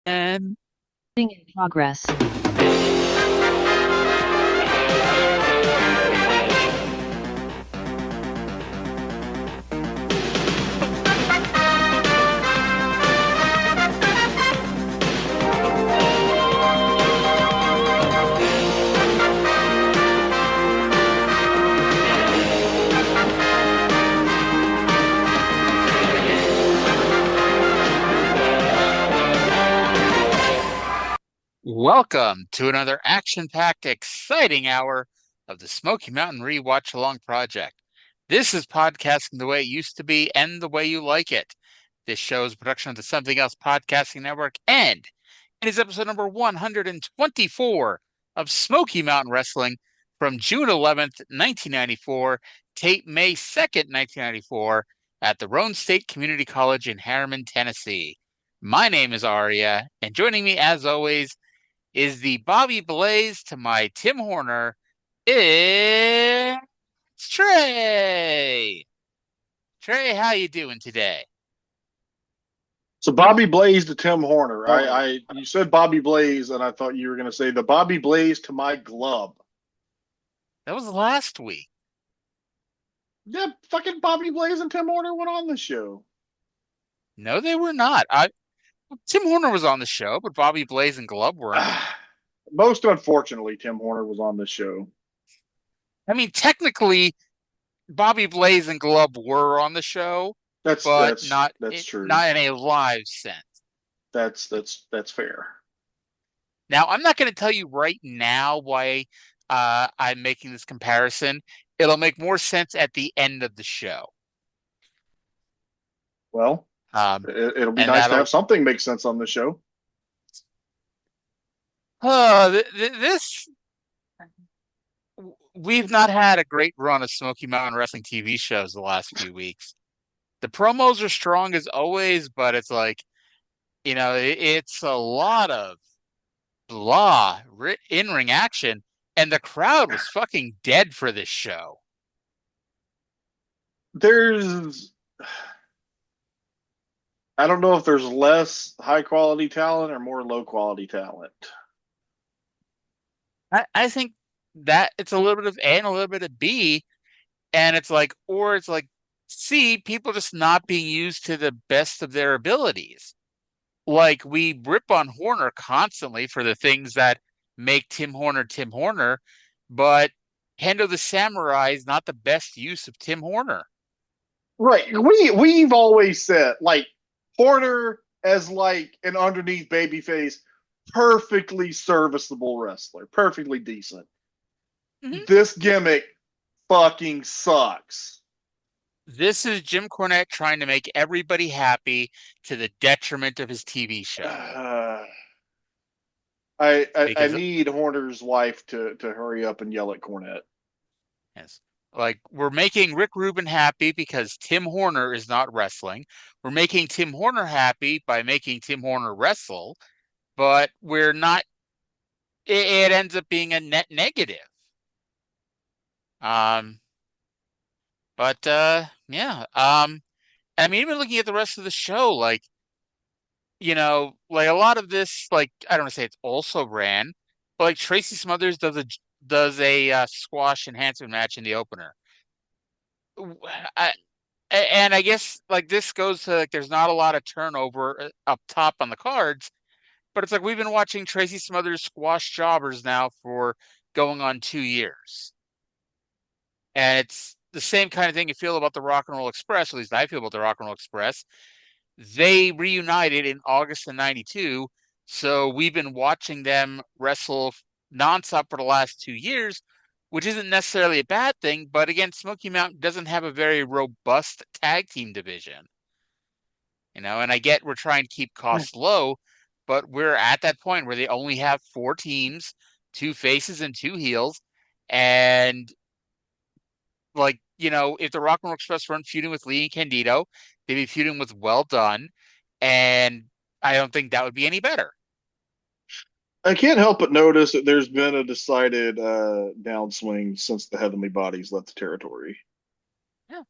And In progress. welcome to another action-packed, exciting hour of the Smoky Mountain Rewatch Along Project. This is podcasting the way it used to be and the way you like it. This show is a production of the Something Else Podcasting Network, and it is episode number 124 of Smoky Mountain Wrestling from June 11th, 1994, tape May 2nd, 1994, at the Roane State Community College in Harriman, Tennessee. My name is Arya, and joining me, as always, is the Bobby Blaze to my Tim Horner. It's Trae. Trae, how you doing today? So Bobby Blaze to Tim Horner. Or You said Bobby Blaze, and I thought you were going to say the Bobby Blaze to my Glub. that was last week. Yeah, fucking Bobby Blaze and Tim Horner went on the show. No, they were not. Tim Horner was on the show, but Bobby Blaze and Glub weren't. Most unfortunately, Tim Horner was on the show. I mean, technically, Bobby Blaze and Glub were on the show, That's but that's that's true. not in a live sense. That's fair. Now, I'm not going to tell you right now why I'm making this comparison. It'll make more sense at the end of the show. Well, Um, it'll be and nice to that'll have something make sense on the show. this we've not had a great run of Smoky Mountain Wrestling TV shows the last few weeks. The promos are strong as always, but it's like, it's a lot of blah in-ring action, and the crowd was fucking dead for this show. There's, I don't know if there's less high quality talent or more low quality talent. I think that it's a little bit of A and a little bit of B, and it's like C, people just not being used to the best of their abilities. Like, we rip on Horner constantly for the things that make Tim Horner, but Kendo the Samurai is not the best use of Tim Horner. Right. We've always said like Horner as like an underneath babyface, perfectly serviceable wrestler, perfectly decent. Mhm. This gimmick fucking sucks. This is Jim Cornette trying to make everybody happy to the detriment of his TV show. I Because, need Horner's wife to hurry up and yell at Cornette. yes, like, we're making Rick Rubin happy because Tim Horner is not wrestling. We're making Tim Horner happy by making Tim Horner wrestle, but we're not. It ends up being a net negative. Um, but yeah. I mean, even looking at the rest of the show, like, like a lot of this, like, I don't want to say it's also ran, but like Tracy Smothers does a squash enhancement match in the opener. I, and I guess like this goes to, like, there's not a lot of turnover up top on the cards, but it's like we've been watching Tracy Smothers squash jobbers now for going on 2 years. And it's the same kind of thing you feel about the Rock and Roll Express, at least I feel about the Rock and Roll Express. They reunited in August of 92. So we've been watching them wrestle nonstop for the last 2 years, which isn't necessarily a bad thing. But again, Smoky Mountain doesn't have a very robust tag team division. And I get we're trying to keep costs low, but we're at that point where they only have four teams, two faces and two heels. And, like, if the Rock and Roll Express weren't feuding with Lee and Candido, they'd be feuding with Well Done, and I don't think that would be any better. I can't help but notice that there's been a decided downswing since the Heavenly Bodies left the territory. Yeah.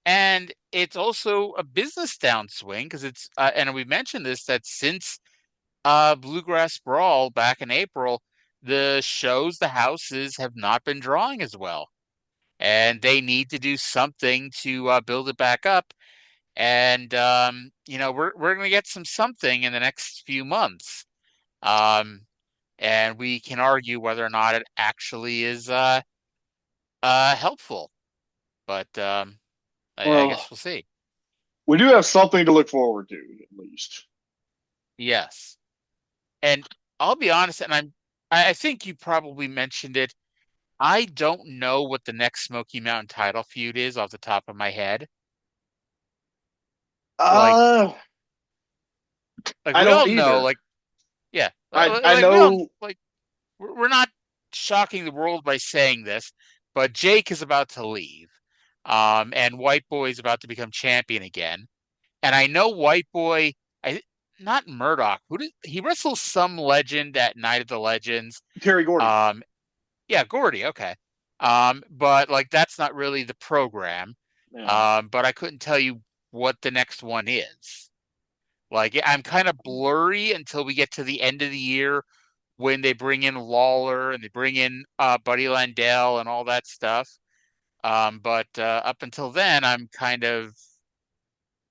And it's also a business downswing because and we mentioned this, that since Bluegrass Brawl back in April, the houses have not been drawing as well, and they need to do something to build it back up. And we're gonna get something in the next few months. Um, and we can argue whether or not it actually is helpful, but I Well, guess we'll see. we do have something to look forward to, at least. Yes. And I'll be honest, and I think you probably mentioned it. I don't know what the next Smoky Mountain title feud is off the top of my head. Like, Uh, like I we don't all know, either. like, yeah, I like we all know like we're not shocking the world by saying this, but Jake is about to leave, and White Boy is about to become champion again. And I know White Boy, I not Murdoch. Who did he wrestle some legend at Night of the Legends? Terry Gordy. Um, Yeah, Gordy, okay. But like that's not really the program. Yeah. But I couldn't tell you what the next one is. Like I'm kind of blurry until we get to the end of the year when they bring in Lawler and they bring in Buddy Landell and all that stuff. But up until then, I'm kind of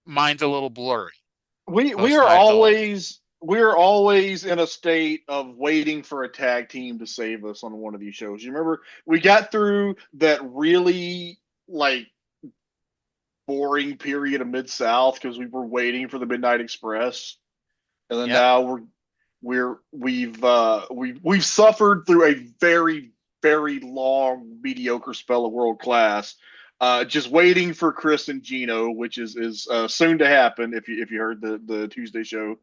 mine's a little blurry We post are Night of the Legend. always in a state of waiting for a tag team to save us on one of these shows. You remember we got through that really like boring period of Mid South because we were waiting for the Midnight Express, and then Yep. now we've suffered through a very long mediocre spell of world class. Just waiting for Chris and Gino, which is soon to happen. If you heard the Tuesday show,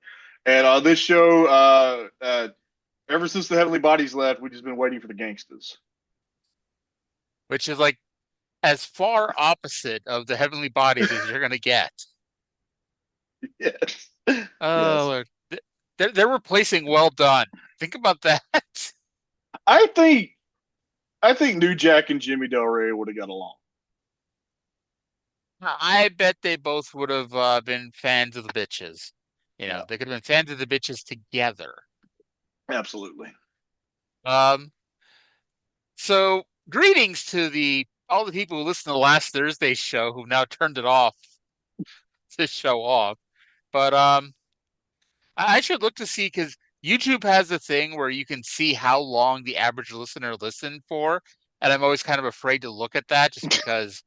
and this show, ever since the Heavenly Bodies left, we've just been waiting for the Gangstas. Which is like as far opposite of the heavenly bodies as you're gonna get. Yes, Oh, yes. Lord. They're replacing well done. Think about that. I think I think New Jack and Jimmy Del Rey would have got along. I bet they both would have been fans of the bitches. Yeah, They could have been fans of the bitches together. absolutely. Um, so greetings to the all the people who listened to the last Thursday's show who've now turned it off to show off. But I should look to see because YouTube has a thing where you can see how long the average listener listened for, and I'm always kind of afraid to look at that just because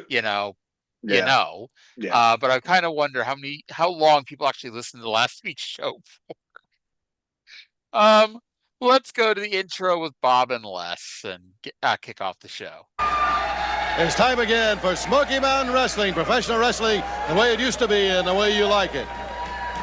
you know, you Yeah, know. yeah. But I kind of wonder how long people actually listened to the last week's show. Um, let's go to the intro with Bob and Les and kick off the show. It's time again for Smoky Mountain Wrestling, professional wrestling, the way it used to be and the way you like it.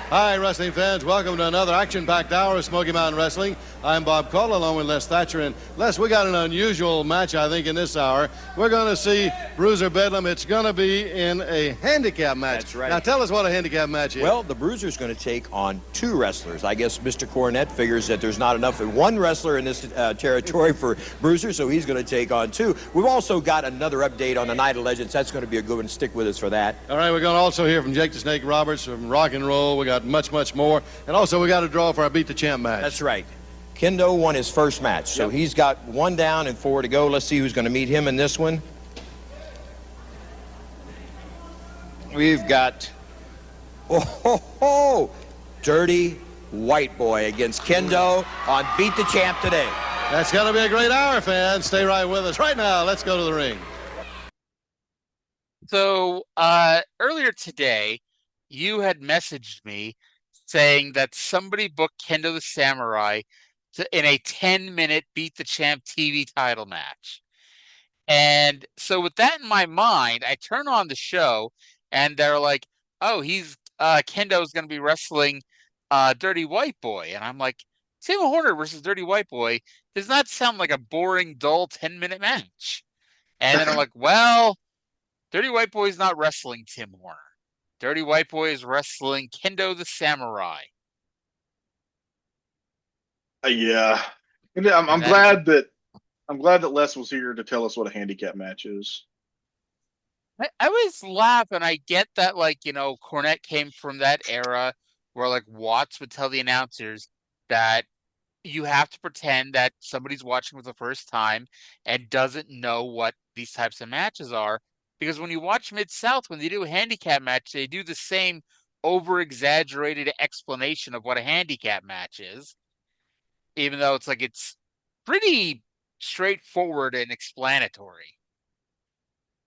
Hi, wrestling fans. Welcome to another action-packed hour of Smoky Mountain Wrestling. I'm Bob Cole, along with Les Thatcher. And Les, we got an unusual match, I think, in this hour. We're going to see Bruiser Bedlam. It's going to be in a handicap match. That's right. Now, tell us what a handicap match is. Well, the Bruiser's going to take on two wrestlers. I guess Mr. Cornette figures that there's not enough of one wrestler in this territory for Bruiser, so he's going to take on two. We've also got another update on the Night of Legends. That's going to be a good one. Stick with us for that. All right, we're going to also hear from Jake the Snake Roberts from Rock and Roll. We got much more. And also, we got a draw for our Beat the Champ match. That's right. Kendo won his first match, so he's got 1 down and 4 to go. Let's see who's going to meet him in this one. We've got, Dirty White Boy against Kendo on Beat the Champ today. That's going to be a great hour, fans. Stay right with us. Right now, let's go to the ring. So earlier today, you had messaged me saying that somebody booked Kendo the Samurai in a 10-minute Beat the Champ TV title match. And so with that in my mind, I turn on the show and they're like, oh, Kendo's going to be wrestling Dirty White Boy. And I'm like, Tim Horner versus Dirty White Boy does not sound like a boring, dull 10-minute match. And then I'm like, well, Dirty White Boy is not wrestling Tim Horner. Dirty White Boy is wrestling Kendo the Samurai. Yeah, and I'm, And I'm that is glad that I'm glad that Les was here to tell us what a handicap match is. I always laugh and I get that Cornette came from that era where like Watts would tell the announcers, that you have to pretend that somebody's watching for the first time and doesn't know what these types of matches are. Because when you watch Mid-South, when they do a handicap match, they do the same over-exaggerated explanation of what a handicap match is, even though it's pretty straightforward and explanatory.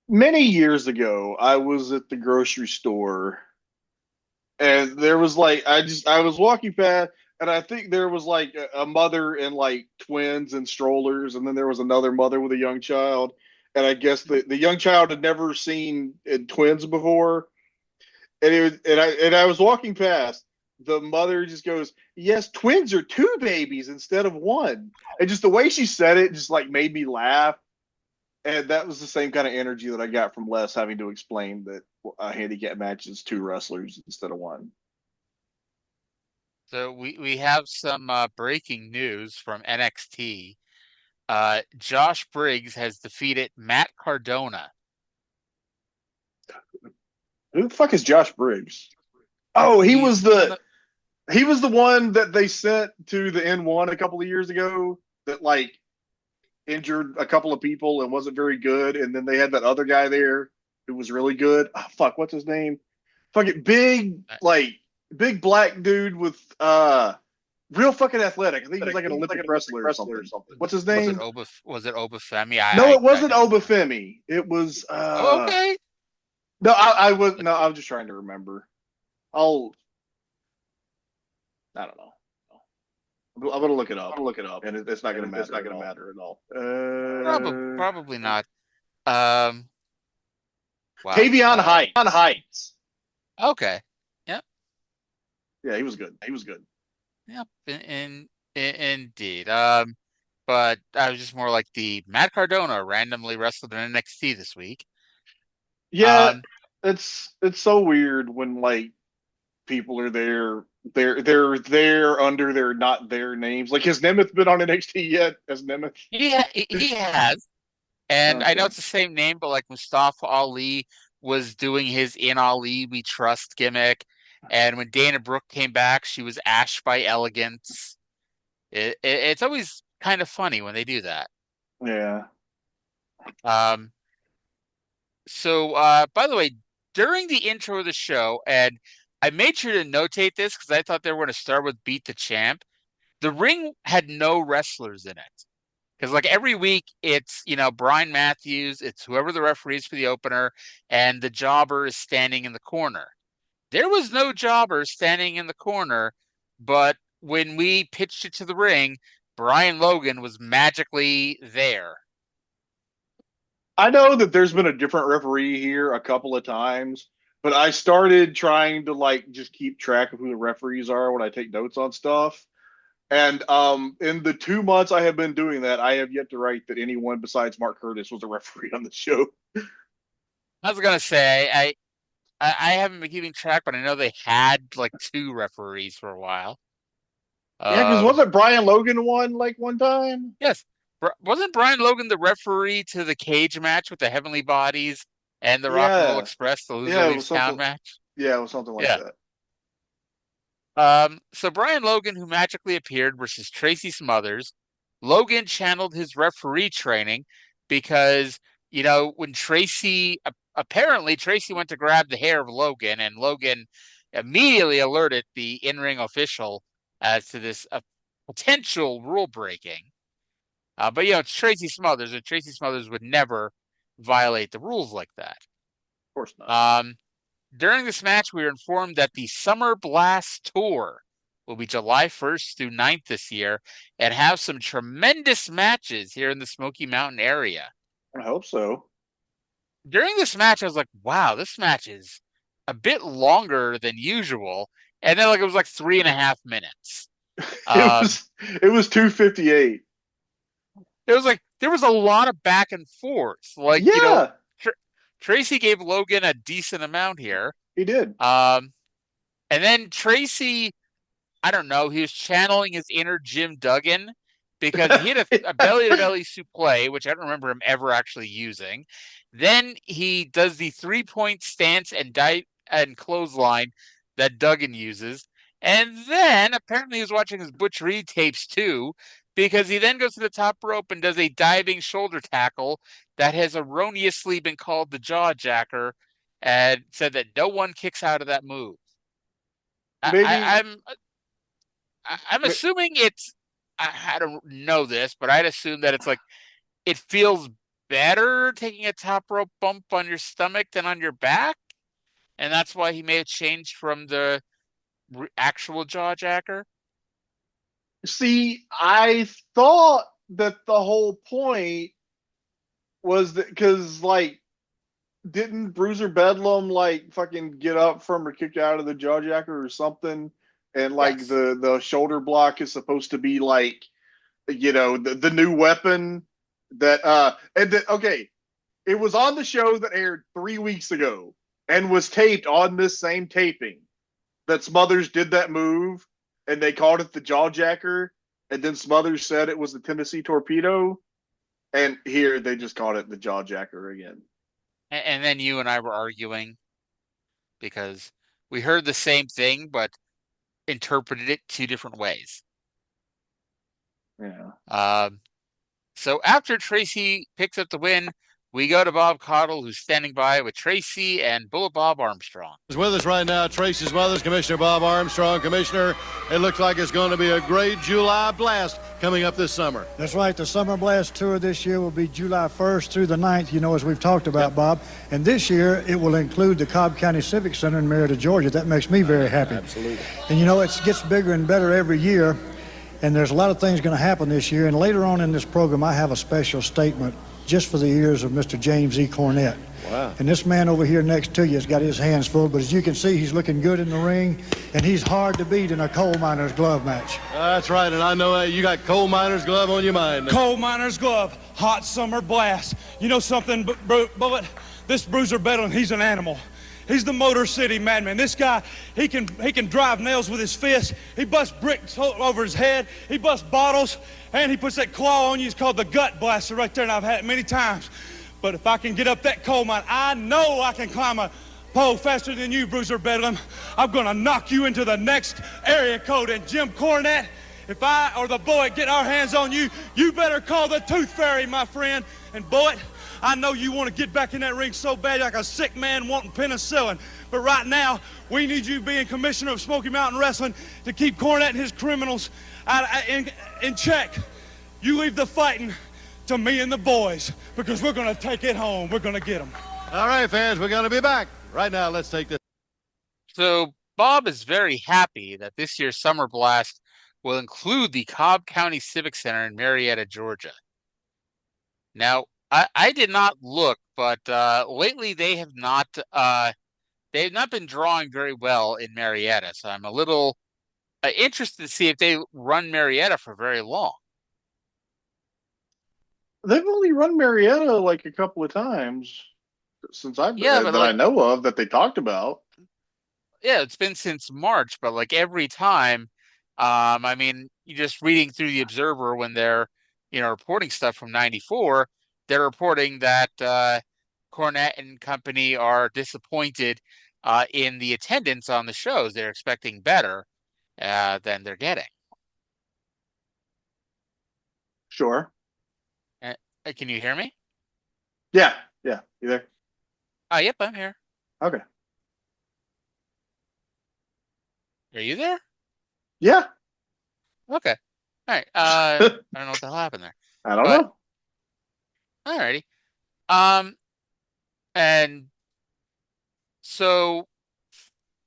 Many years ago, I was at the grocery store, and there was like I was walking past, and I think there was like a mother and like twins and strollers, and then there was another mother with a young child, and I guess the young child had never seen twins before, and I was walking past. The mother just goes, "Yes, twins are two babies instead of one," and just the way she said it just like made me laugh. And that was the same kind of energy that I got from Les having to explain that a handicap match is two wrestlers instead of one. So we have some breaking news from NXT. Josh Briggs has defeated Matt Cardona. Who the fuck is Josh Briggs? Oh, He's one of he was the one that they sent to the N1 a couple of years ago that like injured a couple of people and wasn't very good, and then they had that other guy there who was really good. Oh, fuck, what's his name? Fucking big black dude with real fucking athletic. I think he's like an Olympic wrestler or something. What's his name? Was it Obafemi? No, it wasn't Obafemi. It was Oh, okay. no, I was no, I was just trying to remember. I don't know. I'm gonna look it up. And it's not gonna matter. It's not gonna matter at all. Probably not. Um, wow. Tavion Heights. Okay. Yep. Yeah, he was good. Yep. Indeed. But I was just more like the Matt Cardona randomly wrestled in NXT this week. Yeah, it's so weird when like people are there. They're there under their not their names. Like, has Nemeth been on NXT yet as Nemeth? He has. And I know Okay. it's the same name, but like Mustafa Ali was doing his In Ali We Trust gimmick. And when Dana Brooke came back, she was Ash by Elegance. It's always kind of funny when they do that. Yeah. Um, so, by the way, during the intro of the show, and I made sure to notate this because I thought they were going to start with Beat the Champ. The ring had no wrestlers in it. Because like every week, it's Brian Matthews, it's whoever the referee is for the opener, and the jobber is standing in the corner. There was no jobber standing in the corner, but when we pitched it to the ring, Brian Logan was magically there. I know that there's been a different referee here a couple of times, but I started trying to like just keep track of who the referees are when I take notes on stuff. And in the 2 months I have been doing that, I have yet to write that anyone besides Mark Curtis was a referee on the show. I was gonna say I haven't been keeping track, but I know they had like two referees for a while. Yeah, because Um, wasn't Brian Logan one like one time? yes, wasn't Brian Logan the referee to the cage match with the Heavenly Bodies and the Rock and Roll Yeah, Express, the loser yeah, it was leaves town something. match? Yeah, it was something like Yeah. that. So Brian Logan, who magically appeared versus Tracy Smothers, Logan channeled his referee training because, when apparently Tracy went to grab the hair of Logan, and Logan immediately alerted the in-ring official as to this potential rule breaking. But it's Tracy Smothers, and Tracy Smothers would never violate the rules like that. Of course not. During this match, we were informed that the Summer Blast Tour will be July 1st through 9th this year and have some tremendous matches here in the Smoky Mountain area. I hope so. During this match, I was like, wow, this match is a bit longer than usual. And then it was like 3.5 minutes. It was 258. It was like there was a lot of back and forth. Like, Yeah, Tracy gave Logan a decent amount here. he did. And then Tracy, I don't know, he was channeling his inner Jim Duggan because he had a belly-to-belly suplex, which I don't remember him ever actually using. Then he does the 3-point stance and clothesline that Duggan uses. And then apparently he was watching his Butch Reed tapes too, because he then goes to the top rope and does a diving shoulder tackle that has erroneously been called the jaw jacker, and said that no one kicks out of that move. I, I, Maybe, I'm I'm assuming it's, I don't know this, but I'd assume that it's like it feels better taking a top rope bump on your stomach than on your back, and that's why he made a change from the actual jaw jacker. see, I thought that the whole point was that because like didn't Bruiser Bedlam like fucking get up from or kick out of the jawjacker or something? And like Yes. the shoulder block is supposed to be like the new weapon that okay, it was on the show that aired 3 weeks ago and was taped on this same taping that Smothers did that move and they called it the jawjacker and then Smothers said it was the Tennessee torpedo and here they just called it the jawjacker again. And then you and I were arguing because we heard the same thing but interpreted it two different ways. Yeah. Um, so after Tracy picks up the win, we go to Bob Caudle, who's standing by with Tracy and Bullet Bob Armstrong. Is with us right now, Tracy Smothers, Commissioner Bob Armstrong. Commissioner, it looks like it's going to be a great July blast coming up this summer. That's right. The Summer Blast Tour this year will be July 1st through the 9th, as we've talked about, Bob. And this year, it will include the Cobb County Civic Center in Marietta, Georgia. That makes me very happy. Absolutely. And, it gets bigger and better every year. And there's a lot of things going to happen this year. And later on in this program, I have a special statement just for the ears of Mr. James E. Cornette. Wow. And this man over here next to you has got his hands full, but as you can see, he's looking good in the ring, and he's hard to beat in a coal miner's glove match. That's right, and I know you got coal miner's glove on your mind. Coal miner's glove, hot summer blast. You know something, Bullet? This Bruiser Bedlam, he's an animal. He's the Motor City Madman. This guy, he can drive nails with his fist. He busts bricks over his head. He busts bottles, and he puts that claw on you. It's called the gut blaster right there, and I've had it many times. But if I can get up that coal mine, I know I can climb a pole faster than you, Bruiser Bedlam. I'm gonna knock you into the next area code. And Jim Cornette, if I or the Bullet get our hands on you, you better call the Tooth Fairy, my friend. And Bullet, I know you want to get back in that ring so bad like a sick man wanting penicillin. But right now, we need you being commissioner of Smoky Mountain Wrestling to keep Cornette and his criminals in check. You leave the fighting to me and the boys, because we're going to take it home. We're going to get them. All right, fans, we're going to be back. Right now, let's take this. So Bob is very happy that this year's Summer Blast will include the Cobb County Civic Center in Marietta, Georgia. Now, I did not look, but lately they have not been drawing very well in Marietta. So I'm a little interested to see if they run Marietta for very long. They've only run Marietta like a couple of times since I know of that they talked about. Yeah, it's been since March, but like every time, I mean, you just reading through the Observer when they're, reporting stuff from '94, they're reporting that Cornette and company are disappointed in the attendance on the shows. They're expecting better than they're getting. Sure. Can you hear me? Yeah. You there? Yep, I'm here. Okay. Are you there? Yeah. Okay. All right. I don't know what the hell happened there. I don't know. Alrighty. And so,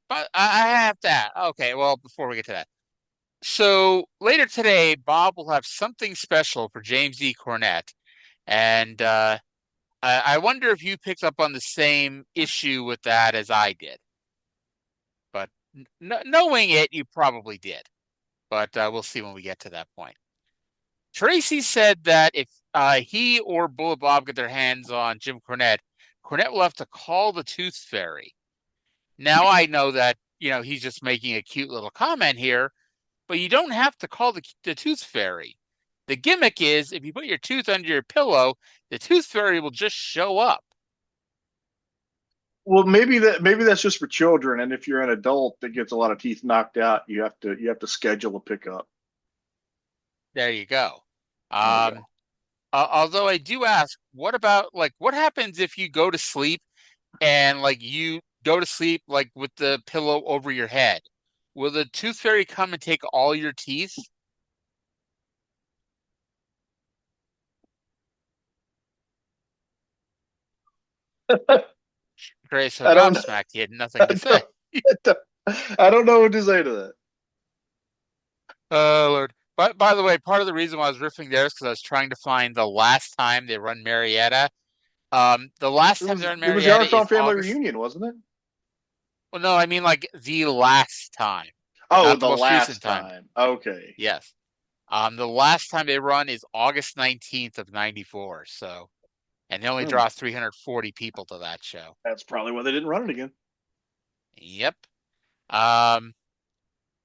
but I have that. Okay, well, before we get to that. So later today, Bob will have something special for James E. Cornette. And I wonder if you picked up on the same issue with that as I did. But knowing it, you probably did. But we'll see when we get to that point. Tracy said that if he or Bullet Bob get their hands on Jim Cornette, Cornette will have to call the Tooth Fairy. Now I know that, he's just making a cute little comment here, but you don't have to call the Tooth Fairy. The gimmick is if you put your tooth under your pillow, the Tooth Fairy will just show up. Well, maybe that's just for children, and if you're an adult that gets a lot of teeth knocked out, you have to schedule a pickup. There you go. There you go. Um, although I do ask, what about like what happens if you go to sleep and like you go to sleep like with the pillow over your head? Will the tooth fairy come and take all your teeth? Trae so I don't know. gobsmacked he had nothing I to say. don't, I don't know what to say to that. Oh Lord. But by the way, part of the reason why I was riffing there is because I was trying to find the last time they run Marietta. The last It time they was run it was the Marietta Armstrong is family August. reunion, wasn't it? Well, no, I mean like the last time, Oh, not the the most recent last time. time. Okay. Yes. The last time they run is August 19th of 94. So, and they only Hmm. draw 340 people to that show. That's probably why they didn't run it again. Yep. Um,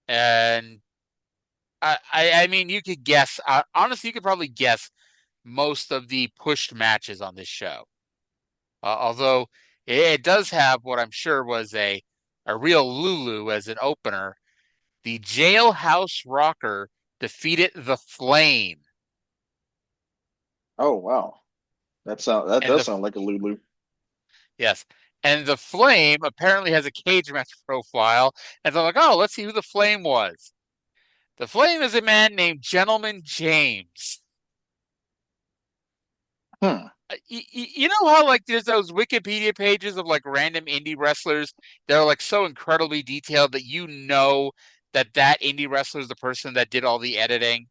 and I mean, you could guess. Honestly, you could probably guess most of the pushed matches on this show. Although it does have what I'm sure was a real Lulu as an opener. The Jailhouse Rocker defeated the Flame, Oh wow. That and does the sound like a Lulu. yes, and the Flame apparently has a cage match profile. And so I'm like, oh, let's see who the Flame was. The Flame is a man named Gentleman James. Hmm. You know how like there's those Wikipedia pages of like random indie wrestlers that are like so incredibly detailed that you know that that indie wrestler is the person that did all the editing.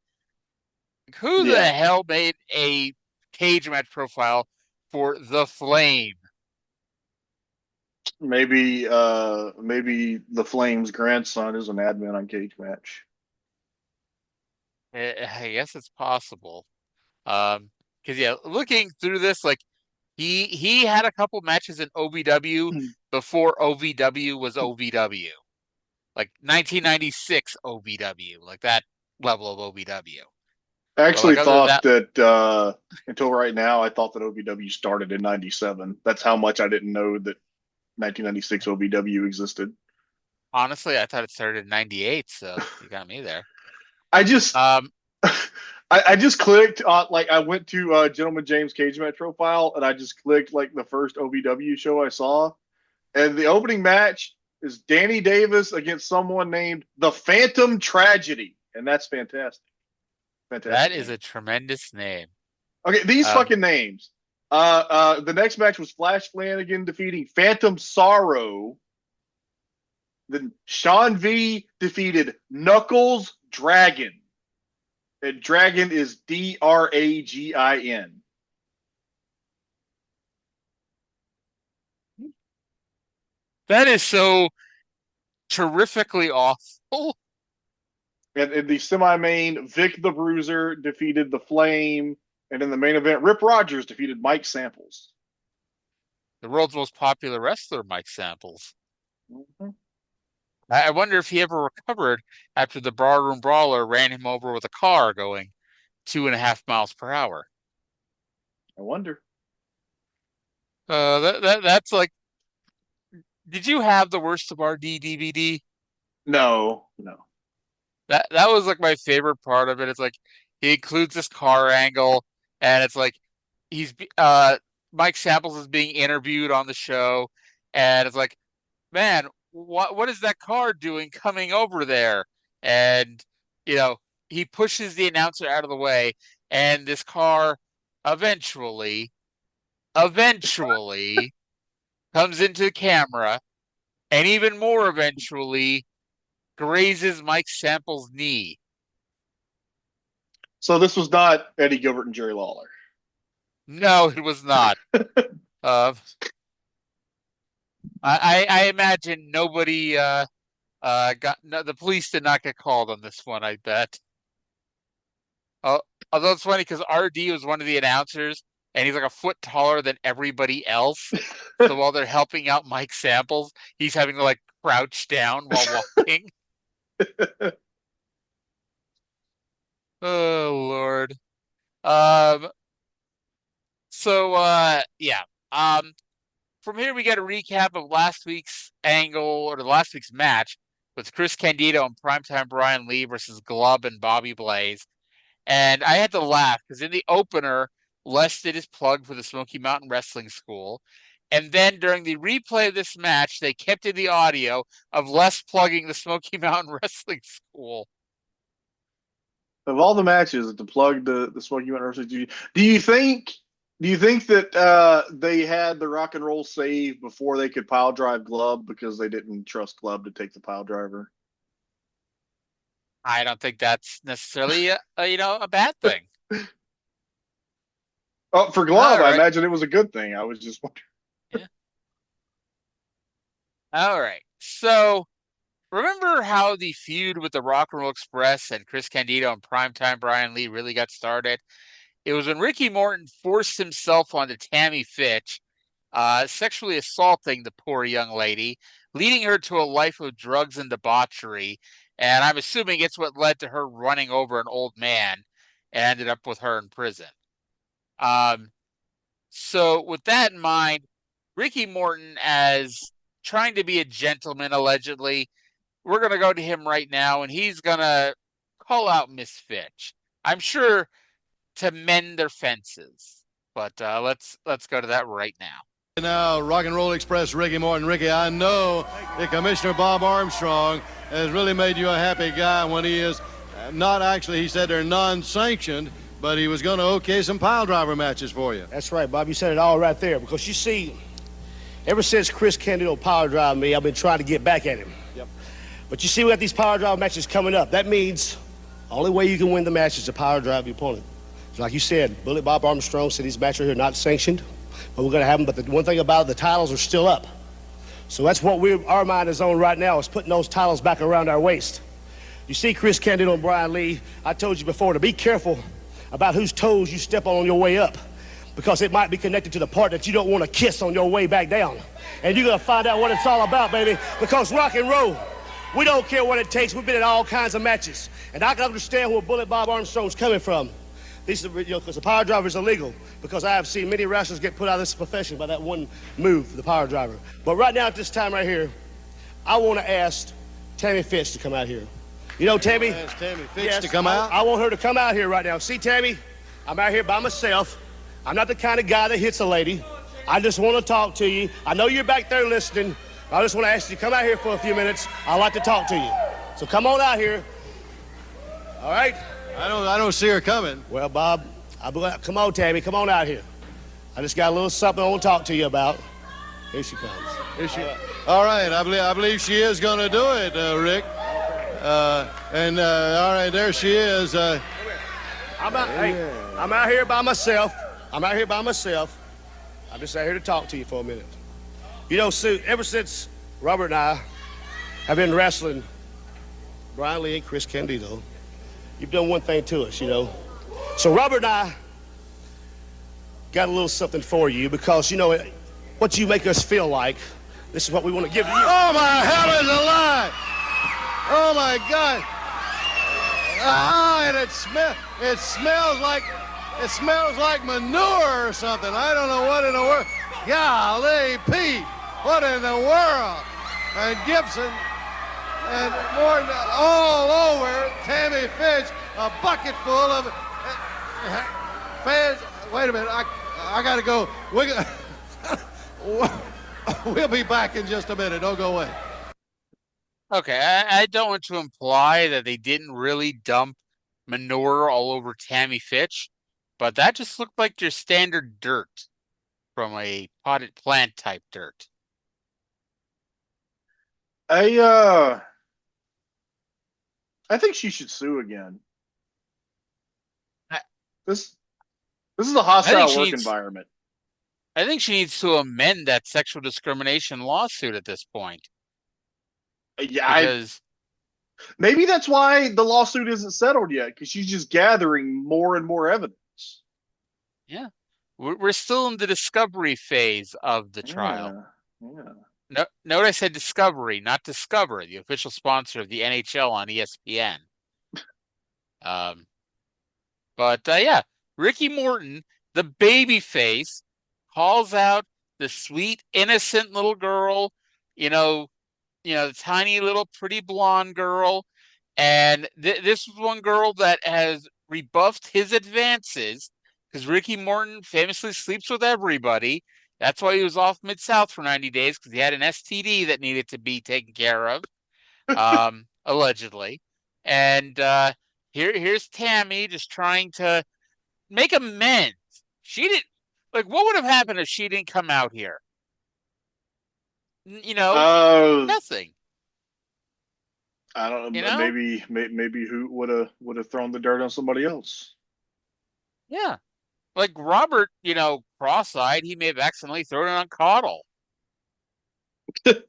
Who the Yeah. hell made a cage match profile for the Flame? Maybe the Flames' grandson is an admin on Cage Match. I guess it's possible. Because yeah, looking through this, like he had a couple matches in OVW before OVW was OVW, like 1996 OVW, like that level of OVW. I But actually like other than thought that, that until right now, I thought that OVW started in '97. That's how much I didn't know that 1996 OVW existed. honestly, I thought it started in '98, so you got me there. I just Um, I just clicked on like I went to Gentleman James Cage Match profile and I just clicked like the first OVW show I saw, and the opening match is Danny Davis against someone named the Phantom Tragedy, and that's fantastic. that Fantastic is name. a tremendous name. Okay, these Um, fucking names. The next match was Flash Flanagan defeating Phantom Sorrow. Then Sean V defeated Knuckles Dragon. And Dragon is Dragin. that is so terrifically awful. And in the semi-main, Vic the Bruiser defeated the Flame, and in the main event, Rip Rogers defeated Mike Samples. The world's most popular wrestler, Mike Samples. Mm-hmm. I wonder if he ever recovered after the Barroom Brawler ran him over with a car going 2.5 miles per hour. I wonder. That's like, did you have the Worst of RD DVD? No, no. That was like my favorite part of it. It's like he includes this car angle, and it's like he's Mike Samples is being interviewed on the show, and it's like, man, what is that car doing coming over there? And you know, he pushes the announcer out of the way, and this car eventually, eventually comes into the camera, and even more eventually grazes Mike Samples' knee. So this was not Eddie Gilbert and Jerry Lawler. No, it was not. Uh, I imagine nobody got no, the police did not get called on this one. I bet. Uh, Although it's funny because RD was one of the announcers, and he's like a foot taller than everybody else. So while they're helping out Mike Samples, he's having to like crouch down while walking. Oh Lord. Um. So yeah. Um. from here we get a recap of last week's angle or the last week's match with Chris Candido and Primetime Brian Lee versus Glub and Bobby Blaze. And I had to laugh because in the opener, Les did his plug for the Smoky Mountain Wrestling School. And then during the replay of this match, they kept in the audio of Les plugging the Smoky Mountain Wrestling School. Of all the matches to plug the Smoky Mountain Wrestling, do you think that they had the rock and roll save before they could pile drive Glub because they didn't trust Glub to take the pile driver? I don't think that's necessarily a bad thing. Oh, for Glub, right. I imagine it was a good thing. I was just wondering. Yeah. All right. So remember how the feud with the Rock and Roll Express and Chris Candido and Primetime Brian Lee really got started? It was when Ricky Morton forced himself onto Tammy Fitch, sexually assaulting the poor young lady, leading her to a life of drugs and debauchery. And I'm assuming it's what led to her running over an old man and ended up with her in prison. So with that in mind, Ricky Morton, as trying to be a gentleman, allegedly, we're going to go to him right now, and he's going to call out Miss Fitch. I'm sure to mend their fences, but let's go to that right now. Now, Rock and Roll Express, Ricky Morton. Ricky, I know that Commissioner Bob Armstrong has really made you a happy guy when he is not actually, he said they're non-sanctioned, but he was going to okay some pile driver matches for you. That's right, Bob. You said it all right there. Because you see, ever since Chris Candido power drive me, I've been trying to get back at him. Yep. But you see, we got these power drive matches coming up. That means the only way you can win the match is to power drive your opponent. So like you said, Bullet Bob Armstrong said these matches are not sanctioned, but we're going to have them. But the one thing about it, the titles are still up. So that's what our mind is on right now, is putting those titles back around our waist. You see Chris Candido and Brian Lee, I told you before to be careful about whose toes you step on your way up, because it might be connected to the part that you don't want to kiss on your way back down. And you're going to find out what it's all about, baby, because rock and roll, we don't care what it takes. We've been in all kinds of matches. And I can understand where Bullet Bob Armstrong's coming from. These are, because the power driver is illegal, because I have seen many wrestlers get put out of this profession by that one move, the power driver. But right now, at this time right here, I want to ask Tammy Fitch to come out here. You know, Tammy? Ask Tammy Fitch yes, to come out? I want her to come out here right now. See, Tammy, I'm out here by myself. I'm not the kind of guy that hits a lady. I just want to talk to you. I know you're back there listening. I just want to ask you to come out here for a few minutes. I'd like to talk to you. So come on out here. All right? I don't see her coming. Well, Bob, come on, Tammy, come on out here. I just got a little something I want to talk to you about. Here she comes. Is she? All right, I believe she is going to do it, Rick. All right, there she is. I'm out here by myself. I'm just out here to talk to you for a minute. You know, Sue, ever since Robert and I have been wrestling Brian Lee and Chris Candido, you've done one thing to us, you know. So Robert and I got a little something for you, because, you know, what you make us feel like, this is what we want to give to you. Oh, my heavens alive! Oh, my God! Ah, and it smells like manure or something. I don't know what in the world. Golly, Pete, what in the world? And Gibson and Morton all over Tammy Fitch, a bucket full of fans. Wait a minute, I gotta go. We'll be back in just a minute. Don't go away. Okay, I don't want to imply that they didn't really dump manure all over Tammy Fitch, but that just looked like your standard dirt from a potted plant type dirt. I think she should sue again. This is a hostile work environment. I think she needs to amend that sexual discrimination lawsuit at this point. Yeah, maybe that's why the lawsuit isn't settled yet, because she's just gathering more and more evidence. Yeah, we're still in the discovery phase of the trial. Yeah. Note I said Discovery, not Discover, the official sponsor of the NHL on ESPN. But yeah, Ricky Morton, the baby face, calls out the sweet, innocent little girl, you know, the tiny little pretty blonde girl. And this was one girl that has rebuffed his advances because Ricky Morton famously sleeps with everybody. That's why he was off Mid-South for 90 days because he had an STD that needed to be taken care of, allegedly. And here's Tammy just trying to make amends. She didn't, like, what would have happened if she didn't come out here? Uh, Nothing. I don't You know. know? Maybe who would have thrown the dirt on somebody else. Yeah. Like Robert, cross-eyed, he may have accidentally thrown it on Caudle. You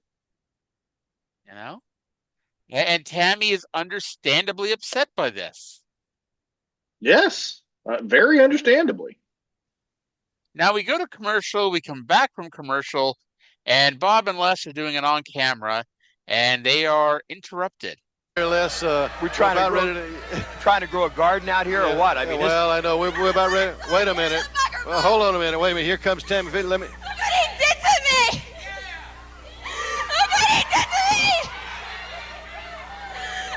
know? And Tammy is understandably upset by this. Yes, very understandably. Now we go to commercial, we come back from commercial, and Bob and Les are doing it on camera, and they are interrupted. Les, We're trying to grow a garden out here, or what? I mean, well, I know we're about ready. Wait a minute. Well, hold on a minute. Wait a minute. Here comes Tammy. Let me. Look what he did to me! Look what he did to me!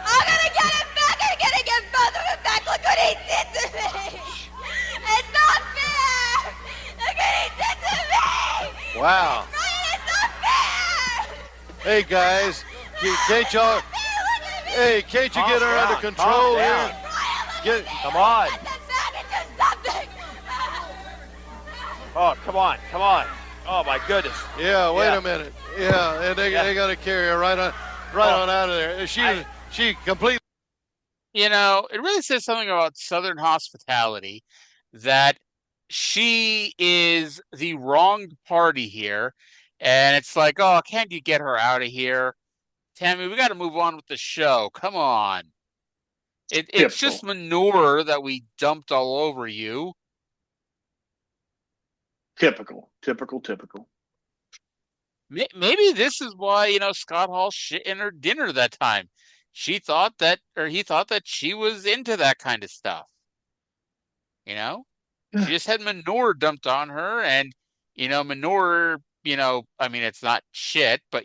I'm gonna get him back! I'm gonna get both of them back! Look what he did to me! It's not fair! Look what he did to me! Wow. Ryan, it's not fair! Hey guys, can't y'all? Hey, can't you get her under control here? Come on. Get them back and do something! Oh, come on. Oh my goodness. Yeah, wait a minute. Yeah, and they gotta carry her right on out of there. She completely. It really says something about Southern hospitality that she is the wronged party here. And it's like, oh, can't you get her out of here? Tammy, we got to move on with the show. Come on. It's just manure that we dumped all over you. Typical. Maybe this is why, Scott Hall shit in her dinner that time. He thought that she was into that kind of stuff. She just had manure dumped on her, and manure, I mean, it's not shit, but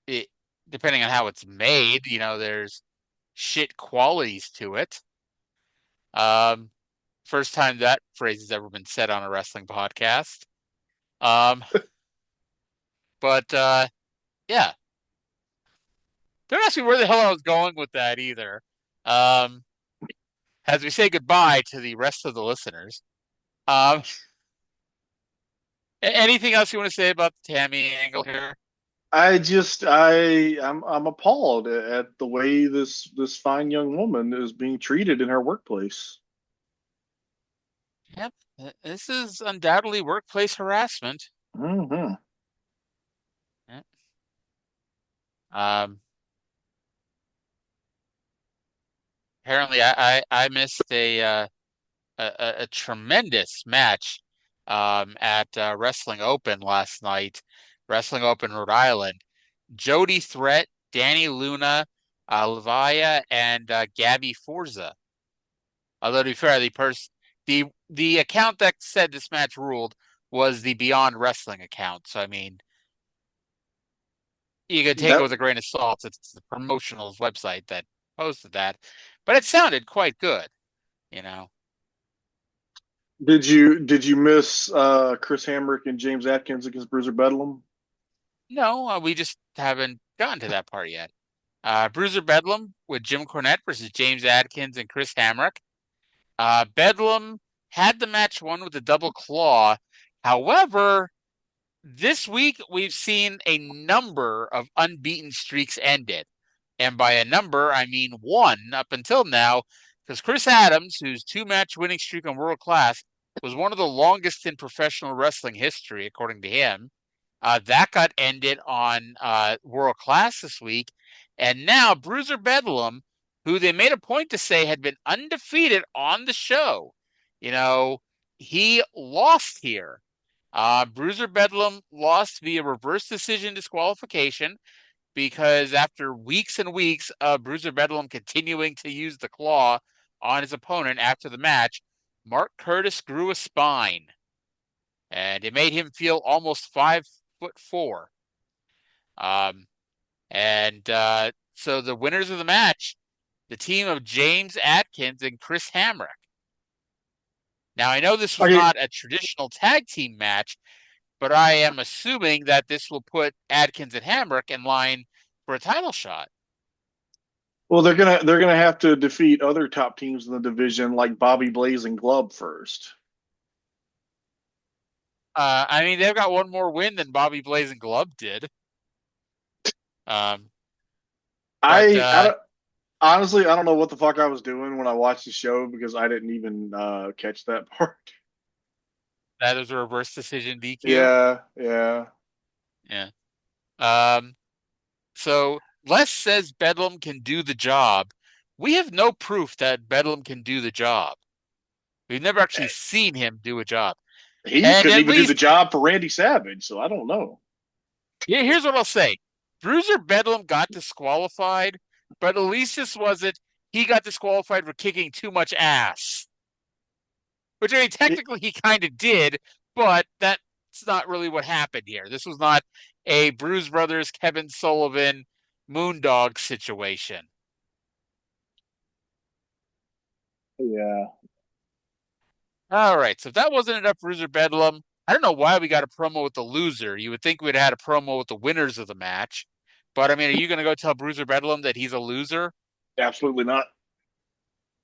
it, depending on how it's made, there's shit qualities to it. First time that phrase has ever been said on a wrestling podcast. But yeah. Don't ask me where the hell I was going with that either. As we say goodbye to the rest of the listeners. Anything else you want to say about the Tammy angle here? I'm appalled at the way this fine young woman is being treated in her workplace. Yep, this is undoubtedly workplace harassment. Mm-hmm. Yep. Apparently, I missed a tremendous match at Wrestling Open last night, Wrestling Open Rhode Island. Jody Threat, Danny Luna, Levia, and Gabby Forza. Although to be fair, the account that said this match ruled was the Beyond Wrestling account. So I mean, you can take it with a grain of salt. It's the promotional website that posted that, but it sounded quite good. Did you miss Chris Hamrick and James Atkins against Bruiser Bedlam? No, we just haven't gotten to that part yet. Bruiser Bedlam with Jim Cornette versus James Atkins and Chris Hamrick. Bedlam had the match won with a double claw. However, this week we've seen a number of unbeaten streaks ended. And by a number, I mean one up until now, because Chris Adams, whose 2-match winning streak on World Class was one of the longest in professional wrestling history, according to him, that got ended on World Class this week. And now Bruiser Bedlam, who they made a point to say had been undefeated on the show, he lost here. Bruiser Bedlam lost via reverse decision disqualification because after weeks and weeks of Bruiser Bedlam continuing to use the claw on his opponent after the match, Mark Curtis grew a spine. and it made him feel almost 5'4". So the winners of the match, the team of James Atkins and Chris Hamrick. Now, I know this was not a traditional tag team match, but I am assuming that this will put Atkins and Hamrick in line for a title shot. Well, they're gonna have to defeat other top teams in the division like Bobby Blaze and Glub first. I mean, they've got one more win than Bobby Blaze and Glub did. Honestly, I don't know what the fuck I was doing when I watched the show because I didn't even catch that part. That was a reverse decision DQ. Yeah. So Les says Bedlam can do the job. We have no proof that Bedlam can do the job. We've never actually seen him do a job. He couldn't even do the job for Randy Savage, so I don't know. Yeah, here's what I'll say. Bruiser Bedlam got disqualified, but at least this wasn't he got disqualified for kicking too much ass. Which, I mean, technically he kind of did, but that's not really what happened here. This was not a Bruise Brothers, Kevin Sullivan, Moondog situation. Yeah. All right, so if that wasn't enough Bruiser Bedlam, I don't know why we got a promo with the loser. You would think we'd had a promo with the winners of the match. But, I mean, are you going to go tell Bruiser Bedlam that he's a loser? Absolutely not.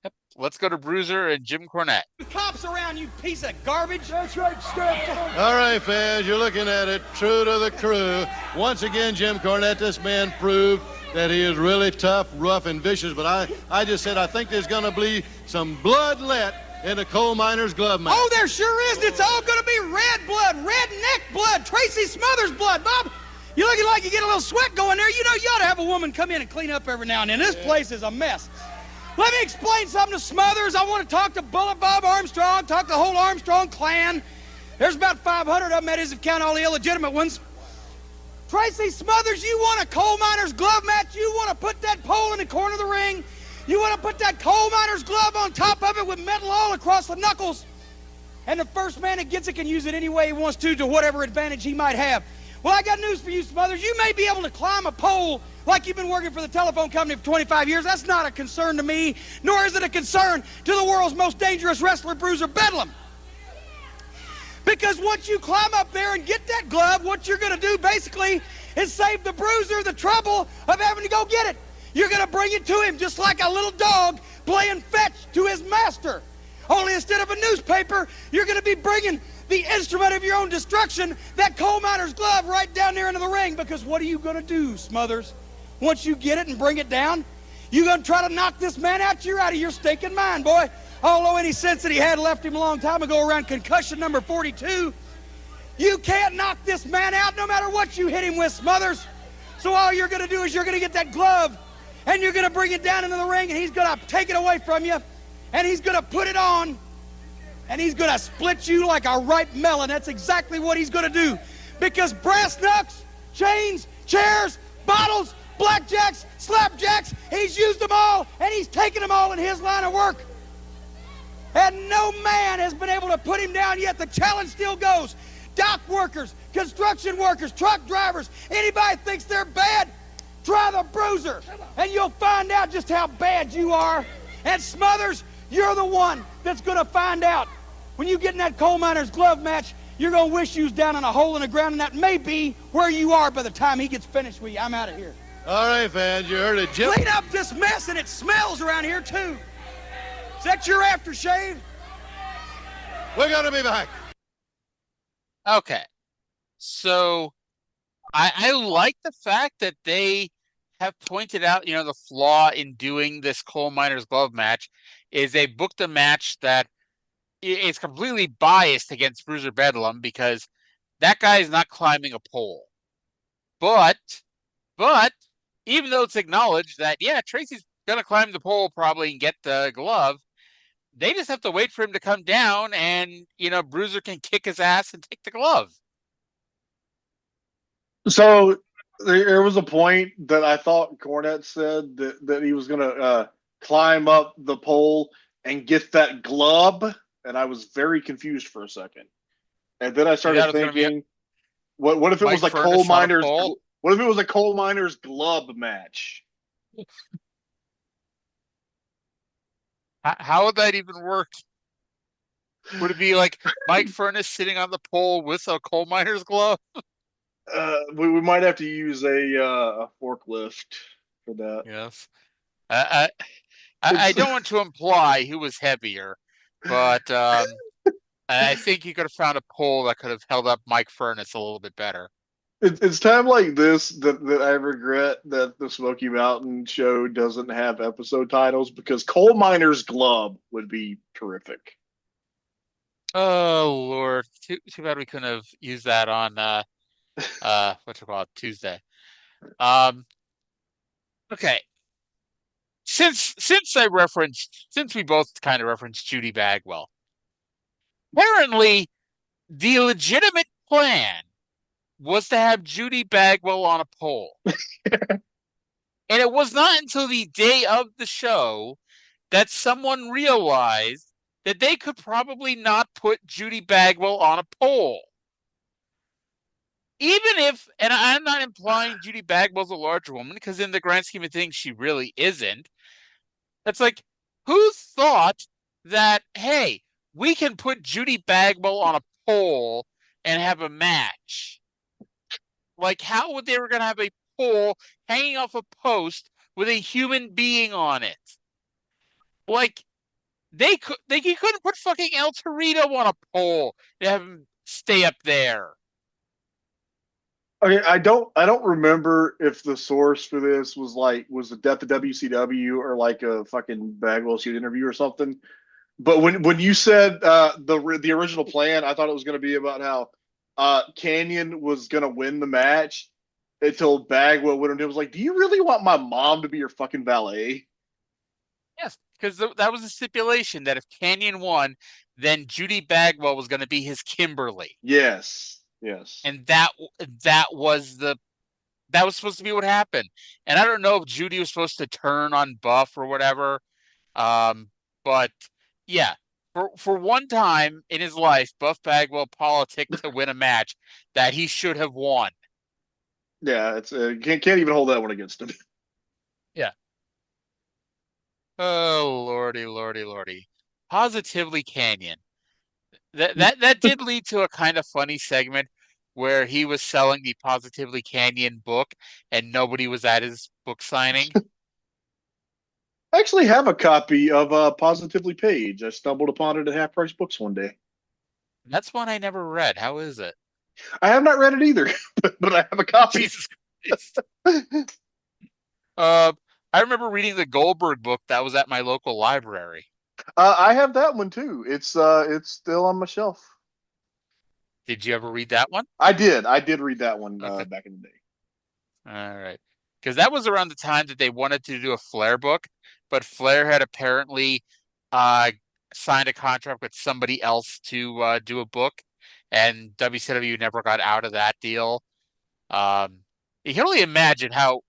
Yep. Let's go to Bruiser and Jim Cornette. Cops around, you piece of garbage. That's right, Steph. All right, fans, you're looking at it. True to the crew. Once again, Jim Cornette, this man proved that he is really tough, rough, and vicious. But I just said I think there's going to be some blood let in the coal miner's glove match. Oh, there sure is. It's all going to be red blood, redneck blood, Tracy Smothers blood, Bob. You're looking like you get a little sweat going there. You know, you ought to have a woman come in and clean up every now and then. This place is a mess. Let me explain something to Smothers. I want to talk to Bullet Bob Armstrong, talk to the whole Armstrong clan. There's about 500 of them, that is, if count all the illegitimate ones. Tracy Smothers, you want a coal miner's glove match? You want to put that pole in the corner of the ring? You want to put that coal miner's glove on top of it with metal all across the knuckles? And the first man that gets it can use it any way he wants to whatever advantage he might have. Well, I got news for you, Smothers. You may be able to climb a pole like you've been working for the telephone company for 25 years. That's not a concern to me, nor is it a concern to the world's most dangerous wrestler, Bruiser Bedlam. Because once you climb up there and get that glove, what you're going to do basically is save the Bruiser the trouble of having to go get it. You're going to bring it to him just like a little dog playing fetch to his master. Only instead of a newspaper, you're going to be bringing the instrument of your own destruction, that coal miner's glove, right down there into the ring. Because what are you going to do, Smothers? Once you get it and bring it down, you're going to try to knock this man out. You're out of your stinking mind, boy. Although any sense that he had left him a long time ago around concussion number 42. You can't knock this man out no matter what you hit him with, Smothers. So all you're going to do is you're going to get that glove and you're going to bring it down into the ring and he's going to take it away from you and he's going to put it on and he's going to split you like a ripe melon. That's exactly what he's going to do. Because brass knucks, chains, chairs, bottles, blackjacks, slapjacks, he's used them all and he's taken them all in his line of work. And no man has been able to put him down yet. The challenge still goes. Dock workers, construction workers, truck drivers, anybody thinks they're bad, try the Bruiser, and you'll find out just how bad you are. And Smothers, you're the one that's going to find out. When you get in that coal miner's glove match, you're going to wish you was down in a hole in the ground, and that may be where you are by the time he gets finished with you. I'm out of here. All right, fans, you heard it, Jim. Clean up this mess, and it smells around here, too. Is that your aftershave? We're going to be back. Okay. So I like the fact that they have pointed out, you know, the flaw in doing this coal miner's glove match is they booked a match that is completely biased against Bruiser Bedlam because that guy is not climbing a pole. But even though it's acknowledged that, yeah, Tracy's going to climb the pole probably and get the glove, they just have to wait for him to come down and, you know, Bruiser can kick his ass and take the glove. So there was a point that I thought Cornette said that he was going to climb up the pole and get that glove, and I was very confused for a second. And then I You thought started it was going to be thinking, what if it was Mike a coal Furnace on a miners? pole? What if it was a coal miners glove match? How would that even work? Would it be like Mike Furnace sitting on the pole with a coal miner's glove? We might have to use a forklift for that. Yes. I, I It's don't want to imply who was heavier, but I think you could have found a pole that could have held up Mike Furnace a little bit better. it's time like this that I regret that the Smoky Mountain show doesn't have episode titles because coal miners glove would be terrific. Oh Lord, too bad we couldn't have used that on what you call it, Tuesday. Um, okay. Since we both kind of referenced Judy Bagwell, apparently the legitimate plan was to have Judy Bagwell on a pole. And it was not until the day of the show that someone realized that they could probably not put Judy Bagwell on a pole. Even if, and I'm not implying Judy Bagwell's a larger woman, because in the grand scheme of things, she really isn't. It's like, who thought that, hey, we can put Judy Bagwell on a pole and have a match? Like, how would they were going to have a pole hanging off a post with a human being on it? Like, you couldn't put fucking El Torito on a pole and have him stay up there. Okay, I don't remember if the source for this was the death of WCW or like a fucking Bagwell shoot interview or something. But when you said the original plan, I thought it was going to be about how Kanyon was going to win the match until Bagwell went and it was like, "Do you really want my mom to be your fucking valet?" Yes, because that was a stipulation that if Kanyon won, then Judy Bagwell was going to be his Kimberly. Yes, yes. And that was supposed to be what happened. And I don't know if Judy was supposed to turn on Buff or whatever. But yeah, for one time in his life, Buff Bagwell politicked to win a match that he should have won. Yeah, it's can't even hold that one against him. Yeah. Oh lordy, lordy, lordy. Positively Kanyon. That did lead to a kind of funny segment where he was selling the Positively Kanyon book and nobody was at his book signing. I actually have a copy of Positively Page. I stumbled upon it at Half Price Books one day. That's one I never read. How is it? I have not read it either, but I have a copy. Jesus Christ. I remember reading the Goldberg book that was at my local library. I have that one too. It's still on my shelf. Did you ever read that one? I did read that one Okay. back in the day. All right. Because that was around the time that they wanted to do a Flair book, but Flair had apparently signed a contract with somebody else to do a book, and WCW never got out of that deal. You can only imagine how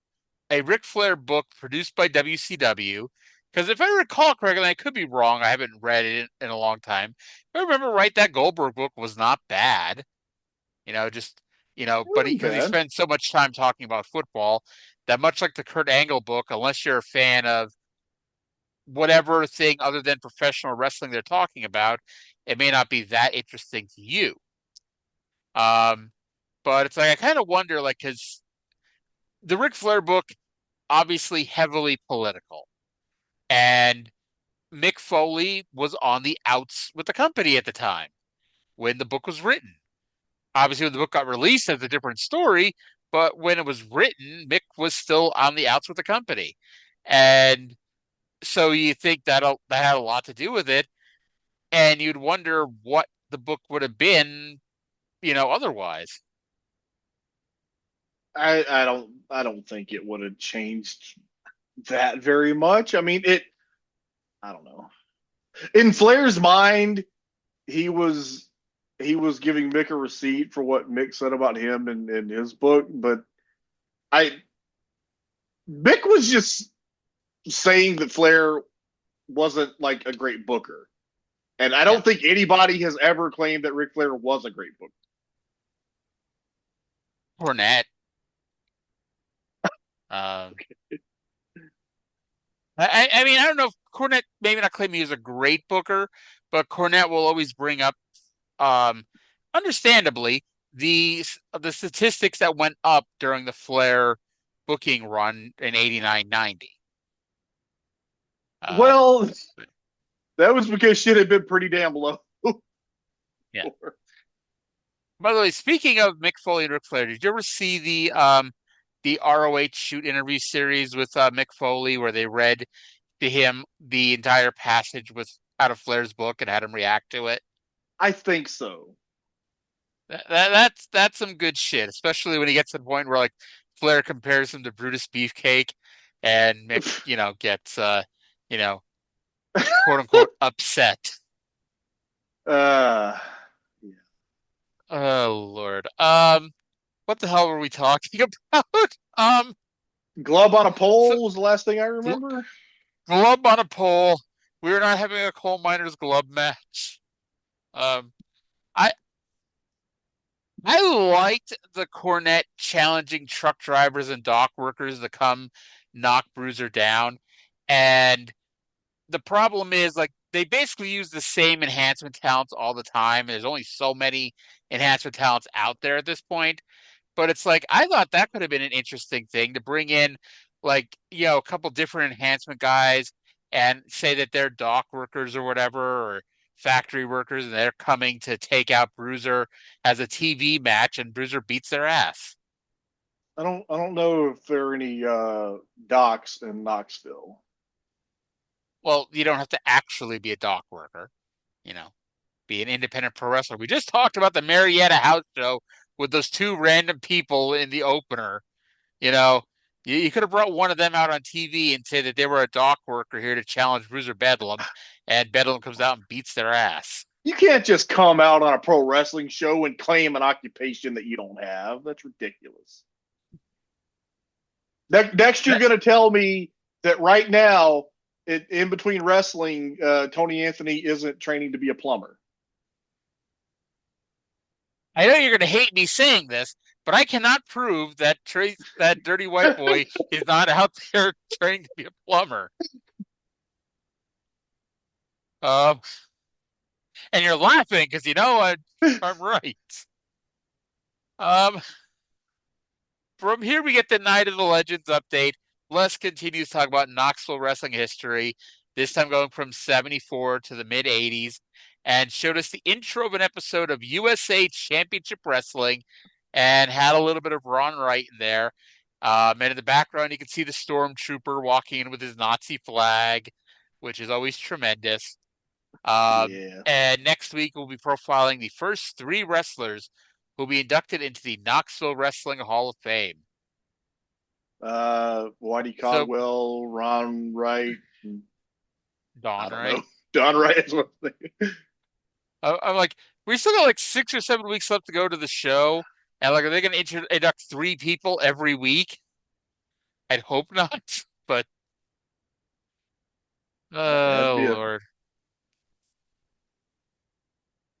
a Ric Flair book produced by WCW, because if I recall correctly, I could be wrong, I haven't read it in a long time. If I remember right, that Goldberg book was not bad. But because he Bad. spent so much time talking about football, that much like the Kurt Angle book, unless you're a fan of whatever thing other than professional wrestling they're talking about, it may not be that interesting to you. But it's like I kind of wonder, like, because the Ric Flair book obviously heavily political, and Mick Foley was on the outs with the company at the time when the book was written. Obviously, when the book got released, that's a different story. But when it was written, Mick was still on the outs with the company, and so you think that had a lot to do with it, and you'd wonder what the book would have been, otherwise. I don't think it would have changed that very much. I mean, I don't know. In Flair's mind, he was giving Mick a receipt for what Mick said about him in his book, but Mick was just saying that Flair wasn't like a great booker. And I don't think anybody has ever claimed that Ric Flair was a great booker. Cornette. I mean, I don't know if Cornette, maybe not claiming he was a great booker, but Cornette will always bring up, um, understandably, the statistics that went up during the Flair booking run in 89-90. Well, that was because shit had been pretty damn low. Yeah. By the way, speaking of Mick Foley and Ric Flair, did you ever see the ROH shoot interview series with Mick Foley where they read to him the entire passage with out of Flair's book and had him react to it? I think so. That's some good shit, especially when he gets to the point where like Flair compares him to Brutus Beefcake, and Mick, gets quote unquote upset. Yeah. Oh Lord. What the hell were we talking about? Glub on a pole was the last thing I remember. Glub on a pole. We were not having a coal miners glove match. I liked the Cornette challenging truck drivers and dock workers to come knock Bruiser down. And the problem is, like, they basically use the same enhancement talents all the time. There's only so many enhancement talents out there at this point. But it's like, I thought that could have been an interesting thing to bring in, like, a couple different enhancement guys and say that they're dock workers or whatever, or factory workers, and they're coming to take out Bruiser as a TV match, and Bruiser beats their ass. I don't know if there are any docks in Knoxville. Well, you don't have to actually be a dock worker, be an independent pro wrestler. We just talked about the Marietta house show with those two random people in the opener. You could have brought one of them out on TV and say that they were a dock worker here to challenge Bruiser Bedlam, and Bedlam comes out and beats their ass. You can't just come out on a pro wrestling show and claim an occupation that you don't have. That's ridiculous. Next, you're going to tell me that right now, in between wrestling, Tony Anthony isn't training to be a plumber. I know you're going to hate me saying this, but I cannot prove that that dirty white boy is not out there training to be a plumber. And you're laughing because I'm right. From here we get the Night of the Legends update. Les continues to talk about Knoxville wrestling history, this time going from 74 to the mid 80s, and showed us the intro of an episode of USA Championship Wrestling and had a little bit of Ron Wright in there. And in the background, you can see the Stormtrooper walking in with his Nazi flag, which is always tremendous. And next week, we'll be profiling the first 3 wrestlers who will be inducted into the Knoxville Wrestling Hall of Fame. Whitey Caldwell, Ron Wright, Don Wright. Don Wright is one thing. I'm like, we still got like 6 or 7 weeks left to go to the show, and like, are they going to induct 3 people every week? I'd hope not, but oh Lord.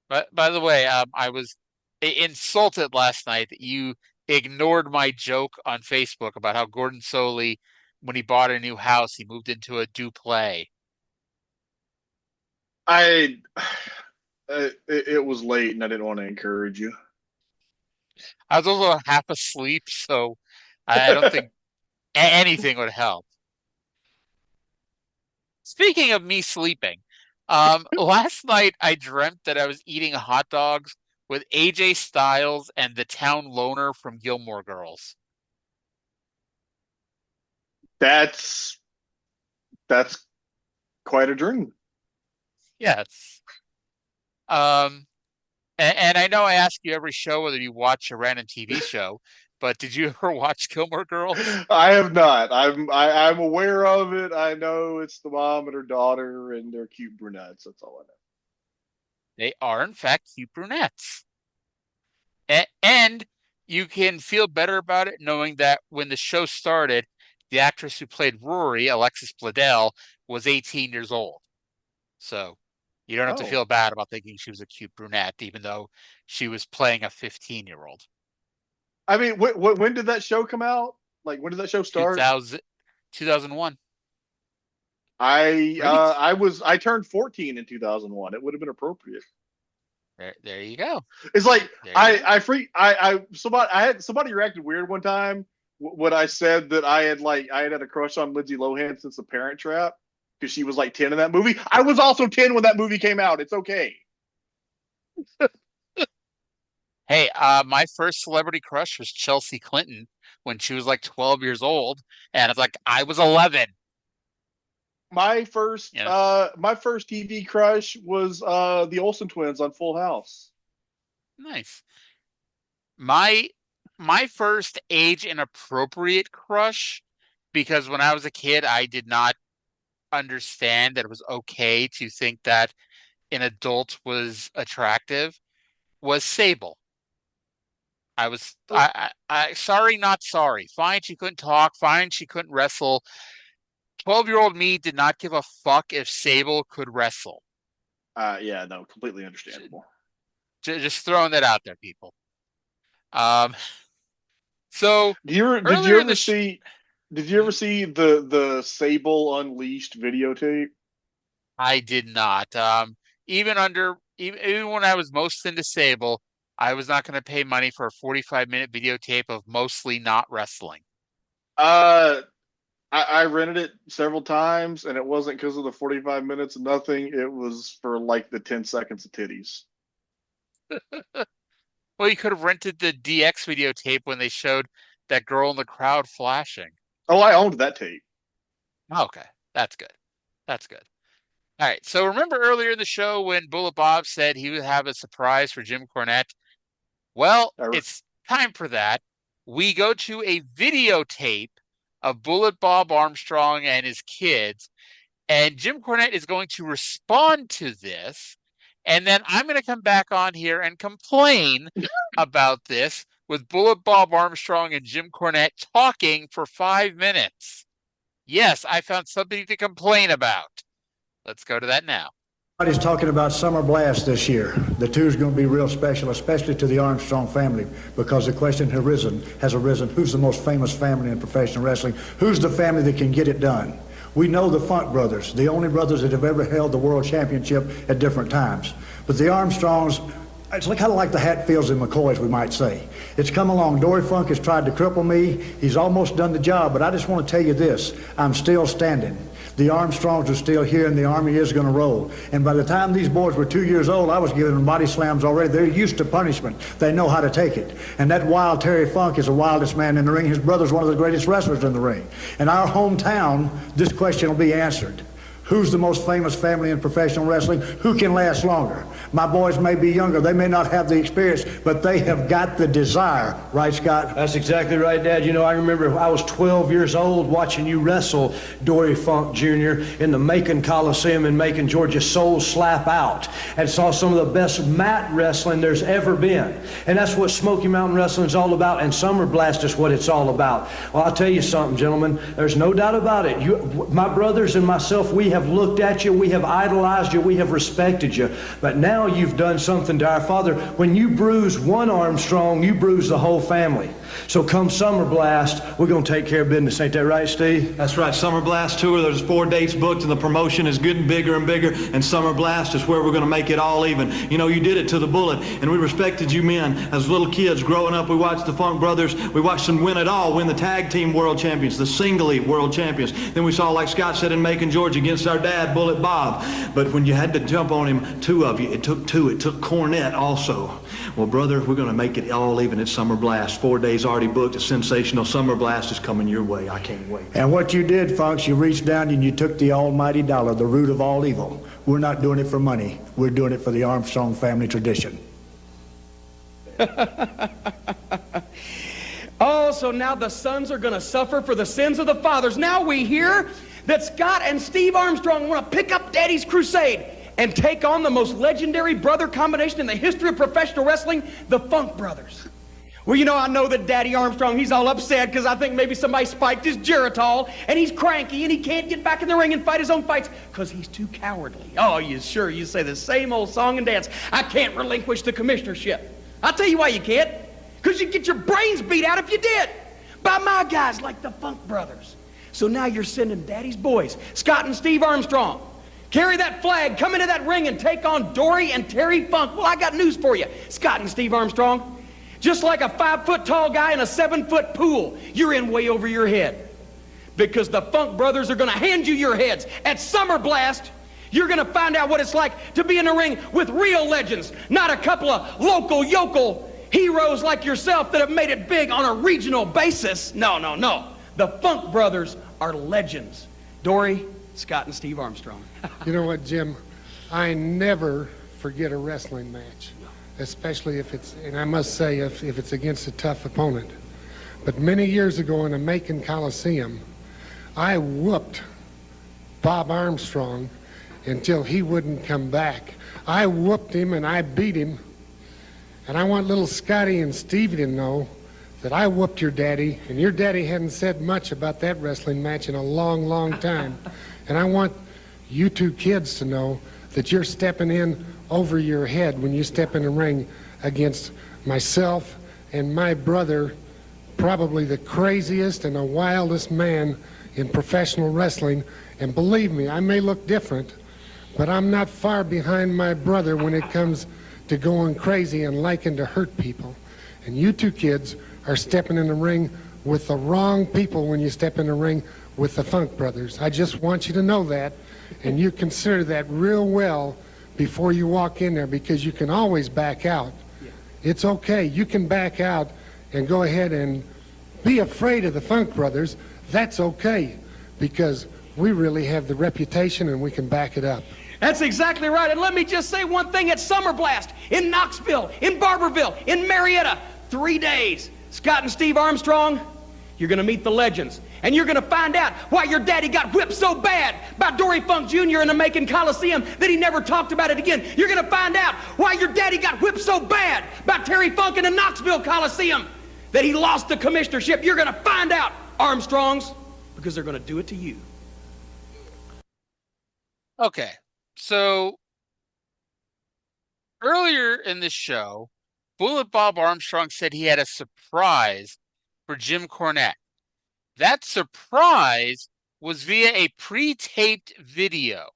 But by the way, I was insulted last night that you ignored my joke on Facebook about how Gordon Soley, when he bought a new house, he moved into a duplex. It was late and I didn't want to encourage you. I was also half asleep, so I don't think anything would help. Speaking of me sleeping, last night I dreamt that I was eating hot dogs with AJ Styles and the town loner from Gilmore Girls. That's quite a dream. Yes. And I know I ask you every show whether you watch a random TV show, but did you ever watch Gilmore Girls? I have not. I'm aware of it. I know it's the mom and her daughter and they're cute brunettes. That's all I know. They are, in fact, cute brunettes. And you can feel better about it knowing that when the show started, the actress who played Rory, Alexis Bledel, was 18 years old. So You don't have to Oh. feel bad about thinking she was a cute brunette, even though she was playing a 15-year-old. I mean, when did that show come out? Like, when did that show start? 2001. I turned 14 in 2001. It would have been appropriate. There you go. It's like somebody reacted weird one time when I said that I had a crush on Lindsay Lohan since The Parent Trap because she was like 10 in that movie. I was also 10 when that movie came out. It's okay. Hey, my first celebrity crush was Chelsea Clinton when she was like 12 years old, and it's like I was 11. My first TV crush was the Olsen twins on Full House. Nice. My first age inappropriate crush, because when I was a kid, I did not understand that it was okay to think that an adult was attractive, was Sable. Sorry, not sorry. Fine, she couldn't talk. Fine, she couldn't wrestle. 12-year-old me did not give a fuck if Sable could wrestle. Yeah, no, completely understandable. Just throwing that out there, people. So did you ever see the Sable Unleashed videotape? I did not. Even when I was most into Sable, I was not going to pay money for a 45-minute videotape of mostly not wrestling. I rented it several times, and it wasn't because of the 45 minutes of nothing. It was for like the 10 seconds of titties. Well, you could have rented the DX videotape when they showed that girl in the crowd flashing. Oh, I owned that tape. Okay, that's good. That's good. All right, so remember earlier in the show when Bullet Bob said he would have a surprise for Jim Cornette? Well, it's time for that. We go to a videotape of Bullet Bob Armstrong and his kids, and Jim Cornette is going to respond to this, and then I'm going to come back on here and complain about this with Bullet Bob Armstrong and Jim Cornette talking for 5 minutes. Yes, I found something to complain about. Let's go to that now. Everybody's talking about Summer Blast this year. The tour is going to be real special, especially to the Armstrong family, because the question has arisen, who's the most famous family in professional wrestling? Who's the family that can get it done? We know the Funk brothers, the only brothers that have ever held the world championship at different times. But the Armstrongs, it's kind of like the Hatfields and McCoys, we might say. It's come along. Dory Funk has tried to cripple me. He's almost done the job, but I just want to tell you this. I'm still standing. The Armstrongs are still here, and the Army is going to roll. And by the time these boys were 2 years old, I was giving them body slams already. They're used to punishment. They know how to take it. And that wild Terry Funk is the wildest man in the ring. His brother's one of the greatest wrestlers in the ring. In our hometown, this question will be answered. Who's the most famous family in professional wrestling? Who can last longer? My boys may be younger. They may not have the experience, but they have got the desire. Right, Scott? That's exactly right, Dad. You know, I remember I was 12 years old watching you wrestle Dory Funk Jr. in the Macon Coliseum in Macon, Georgia, Soul Slap Out, and saw some of the best mat wrestling there's ever been. And that's what Smoky Mountain Wrestling is all about, and Summer Blast is what it's all about. Well, I'll tell you something, gentlemen. There's no doubt about it. My brothers and myself, we have looked at you, we have idolized you, we have respected you. But now you've done something to our father. When you bruise one Armstrong, you bruise the whole family. So come Summer Blast, we're going to take care of business. Ain't that right, Steve? That's right. Summer Blast Tour, there's 4 dates booked, and the promotion is getting bigger and bigger, and Summer Blast is where we're going to make it all even. You know, you did it to the Bullet, and we respected you men. As little kids growing up, we watched the Funk Brothers. We watched them win it all, win the tag team world champions, the singly world champions. Then we saw, like Scott said, in Macon, Georgia, against our dad, Bullet Bob. But when you had to jump on him, 2 of you, it took 2. It took Cornette also. Well, brother, we're going to make it all even at Summer Blast. 4 days already booked. A sensational Summer Blast is coming your way. I can't wait. And what you did, Funks, you reached down and you took the almighty dollar, the root of all evil. We're not doing it for money. We're doing it for the Armstrong family tradition. Oh, so now the sons are going to suffer for the sins of the fathers. Now we hear that Scott and Steve Armstrong want to pick up Daddy's crusade and take on the most legendary brother combination in the history of professional wrestling, the Funk Brothers. Well, you know, I know that Daddy Armstrong, he's all upset because I think maybe somebody spiked his Geritol, and he's cranky, and he can't get back in the ring and fight his own fights because he's too cowardly. Oh, you say the same old song and dance. I can't relinquish the commissionership. I'll tell you why you can't. Because you'd get your brains beat out if you did. By my guys like the Funk Brothers. So now you're sending Daddy's boys, Scott and Steve Armstrong. Carry that flag, come into that ring and take on Dory and Terry Funk. Well, I got news for you, Scott and Steve Armstrong. Just like a 5-foot tall guy in a 7-foot pool, you're in way over your head. Because the Funk Brothers are gonna hand you your heads. At Summer Blast, you're gonna find out what it's like to be in a ring with real legends, not a couple of local yokel heroes like yourself that have made it big on a regional basis. No. The Funk Brothers are legends. Dory, Scott, and Steve Armstrong. You know what, Jim? I never forget a wrestling match. Especially if it's, and I must say, if it's against a tough opponent. But many years ago in the Macon Coliseum, I whooped Bob Armstrong until he wouldn't come back. I whooped him and I beat him. And I want little Scotty and Stevie to know that I whooped your daddy, and your daddy hadn't said much about that wrestling match in a long, long time. And I want you two kids to know that you're stepping in over your head when you step in the ring against myself and my brother, probably the craziest and the wildest man in professional wrestling. And believe me, I may look different, but I'm not far behind my brother when it comes to going crazy and liking to hurt people. And you two kids are stepping in the ring with the wrong people when you step in the ring with the Funk Brothers. I just want you to know that, and you consider that real well before you walk in there, because you can always back out. It's okay. You can back out and go ahead and be afraid of the Funk Brothers. That's okay, because we really have the reputation and we can back it up. That's exactly right. And let me just say one thing. At Summer Blast, in Knoxville, in Barberville, in Marietta, 3 days. Scott and Steve Armstrong, you're going to meet the legends. And you're going to find out why your daddy got whipped so bad by Dory Funk Jr. in the Macon Coliseum that he never talked about it again. You're going to find out why your daddy got whipped so bad by Terry Funk in the Knoxville Coliseum that he lost the commissionership. You're going to find out, Armstrongs, because they're going to do it to you. Okay, so earlier in this show, Bullet Bob Armstrong said he had a surprise for Jim Cornette. That surprise was via a pre-taped video.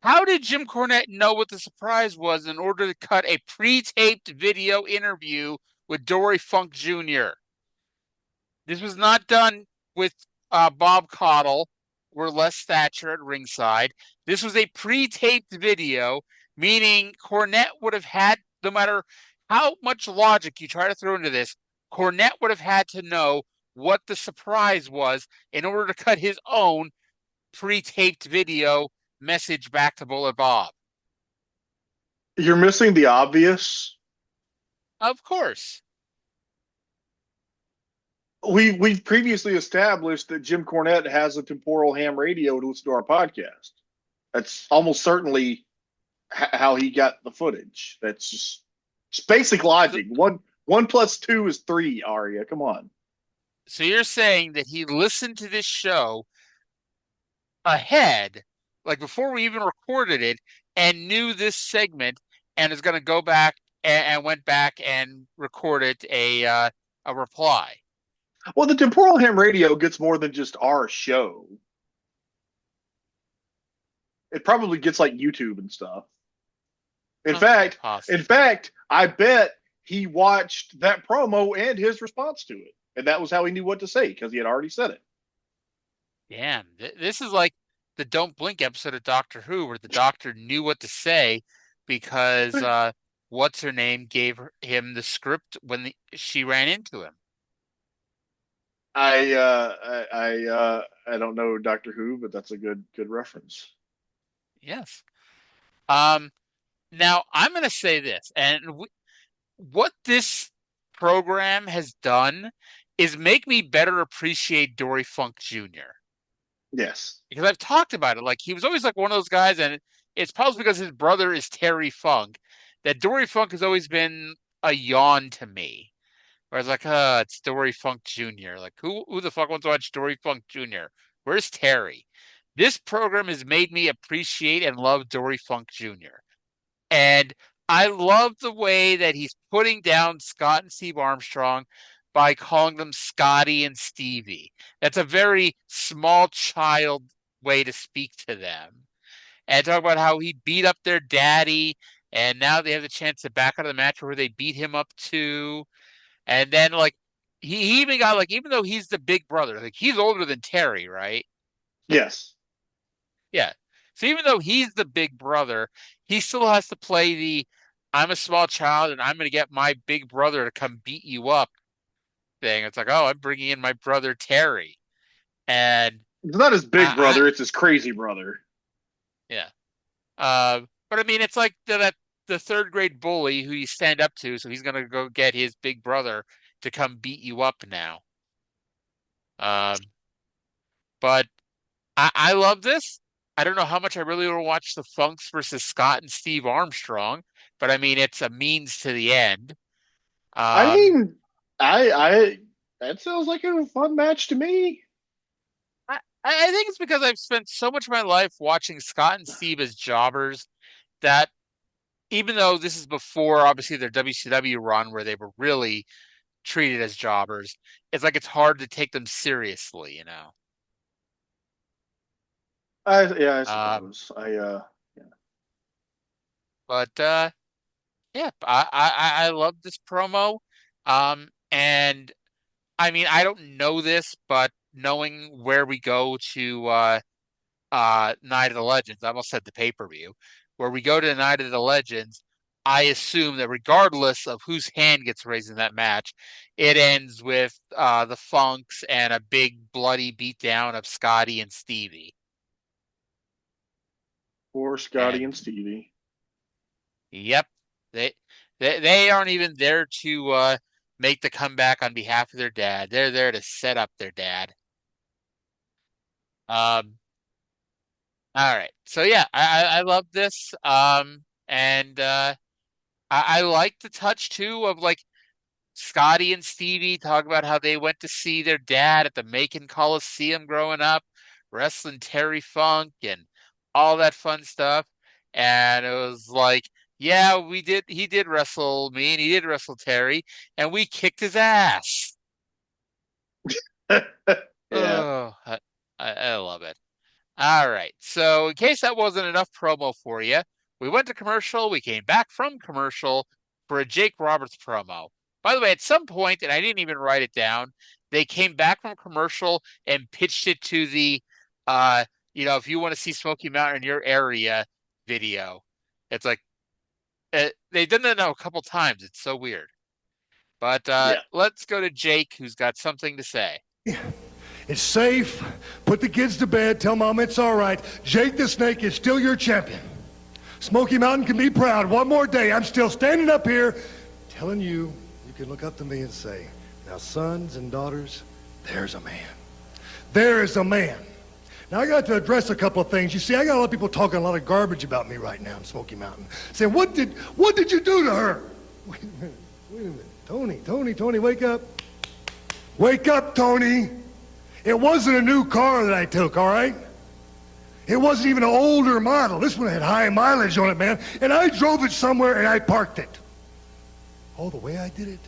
How did Jim Cornette know what the surprise was in order to cut a pre-taped video interview with Dory Funk Jr.? This was not done with Bob Caudle or Les Thatcher at ringside. This was a pre-taped video, meaning Cornette would have had, no matter how much logic you try to throw into this, Cornette would have had to know what the surprise was in order to cut his own pre-taped video message back to Bullet Bob. You're missing the obvious. Of course. We've previously established that Jim Cornette has a temporal ham radio to listen to our podcast. That's almost certainly how he got the footage. That's just it's basic logic. One plus two is 3, Arya. Come on. So you're saying that he listened to this show ahead, like before we even recorded it, and knew this segment and is going to go back and went back and recorded a reply. Well, the temporal ham radio gets more than just our show. It probably gets like YouTube and stuff. In fact, I bet he watched that promo and his response to it. And that was how he knew what to say, because he had already said it. Damn, this is like the Don't Blink episode of Doctor Who, where the doctor knew what to say because what's-her-name gave him the script when she ran into him. I don't know Doctor Who, but that's a good reference. Yes. Now I'm going to say this, and what this program has done is make me better appreciate Dory Funk Jr. Yes. Because I've talked about it. Like, he was always like one of those guys, and it's probably because his brother is Terry Funk, that Dory Funk has always been a yawn to me. Where I was like, it's Dory Funk Jr. Like, who the fuck wants to watch Dory Funk Jr.? Where's Terry? This program has made me appreciate and love Dory Funk Jr. And I love the way that he's putting down Scott and Steve Armstrong by calling them Scotty and Stevie. That's a very small child way to speak to them. And talk about how he beat up their daddy, and now they have the chance to back out of the match where they beat him up too. And then like he even got like, even though he's the big brother, like he's older than Terry, right? Yes. Yeah. So even though he's the big brother, he still has to play the I'm a small child and I'm going to get my big brother to come beat you up thing. It's like, oh, I'm bringing in my brother Terry. And it's not his big brother, it's his crazy brother. Yeah. But I mean, it's like the third grade bully who you stand up to, so he's going to go get his big brother to come beat you up now. But I love this. I don't know how much I really want to watch the Funks versus Scott and Steve Armstrong, but I mean, it's a means to the end. I mean, I that sounds like a fun match to me. I think it's because I've spent so much of my life watching Scott and Steve as jobbers that even though this is before, obviously, their WCW run where they were really treated as jobbers, it's like it's hard to take them seriously, you know? I suppose. Yeah. But yeah, I love this promo. And I mean, I don't know this, but knowing where we go to Night of the Legends, I almost said the pay-per-view, where we go to the Night of the Legends, I assume that regardless of whose hand gets raised in that match, it ends with the Funks and a big bloody beatdown of Scotty and Stevie. Or Scotty and Stevie. Yep. They aren't even there to make the comeback on behalf of their dad. They're there to set up their dad. All right. So yeah, I love this. And I like the touch too of like Scotty and Stevie talk about how they went to see their dad at the Macon Coliseum growing up, wrestling Terry Funk and all that fun stuff. And it was like, yeah, he did wrestle me and he did wrestle Terry, and we kicked his ass. Yeah. Oh, I love it. All right. So in case that wasn't enough promo for you, we went to commercial. We came back from commercial for a Jake Roberts promo. By the way, at some point, and I didn't even write it down, they came back from commercial and pitched it to the, if you want to see Smoky Mountain in your area video. It's like, they've done that now a couple times. It's so weird. But let's go to Jake, who's got something to say. It's safe. Put the kids to bed. Tell Mom it's all right. Jake the Snake is still your champion. Smoky Mountain can be proud. One more day, I'm still standing up here telling you, you can look up to me and say, now, sons and daughters, there's a man. There is a man. Now, I got to address a couple of things. You see, I got a lot of people talking a lot of garbage about me right now in Smoky Mountain. Saying, what did you do to her? Wait a minute. Tony, wake up. Wake up, Tony. It wasn't a new car that I took, all right? It wasn't even an older model. This one had high mileage on it, man. And I drove it somewhere and I parked it. Oh, the way I did it,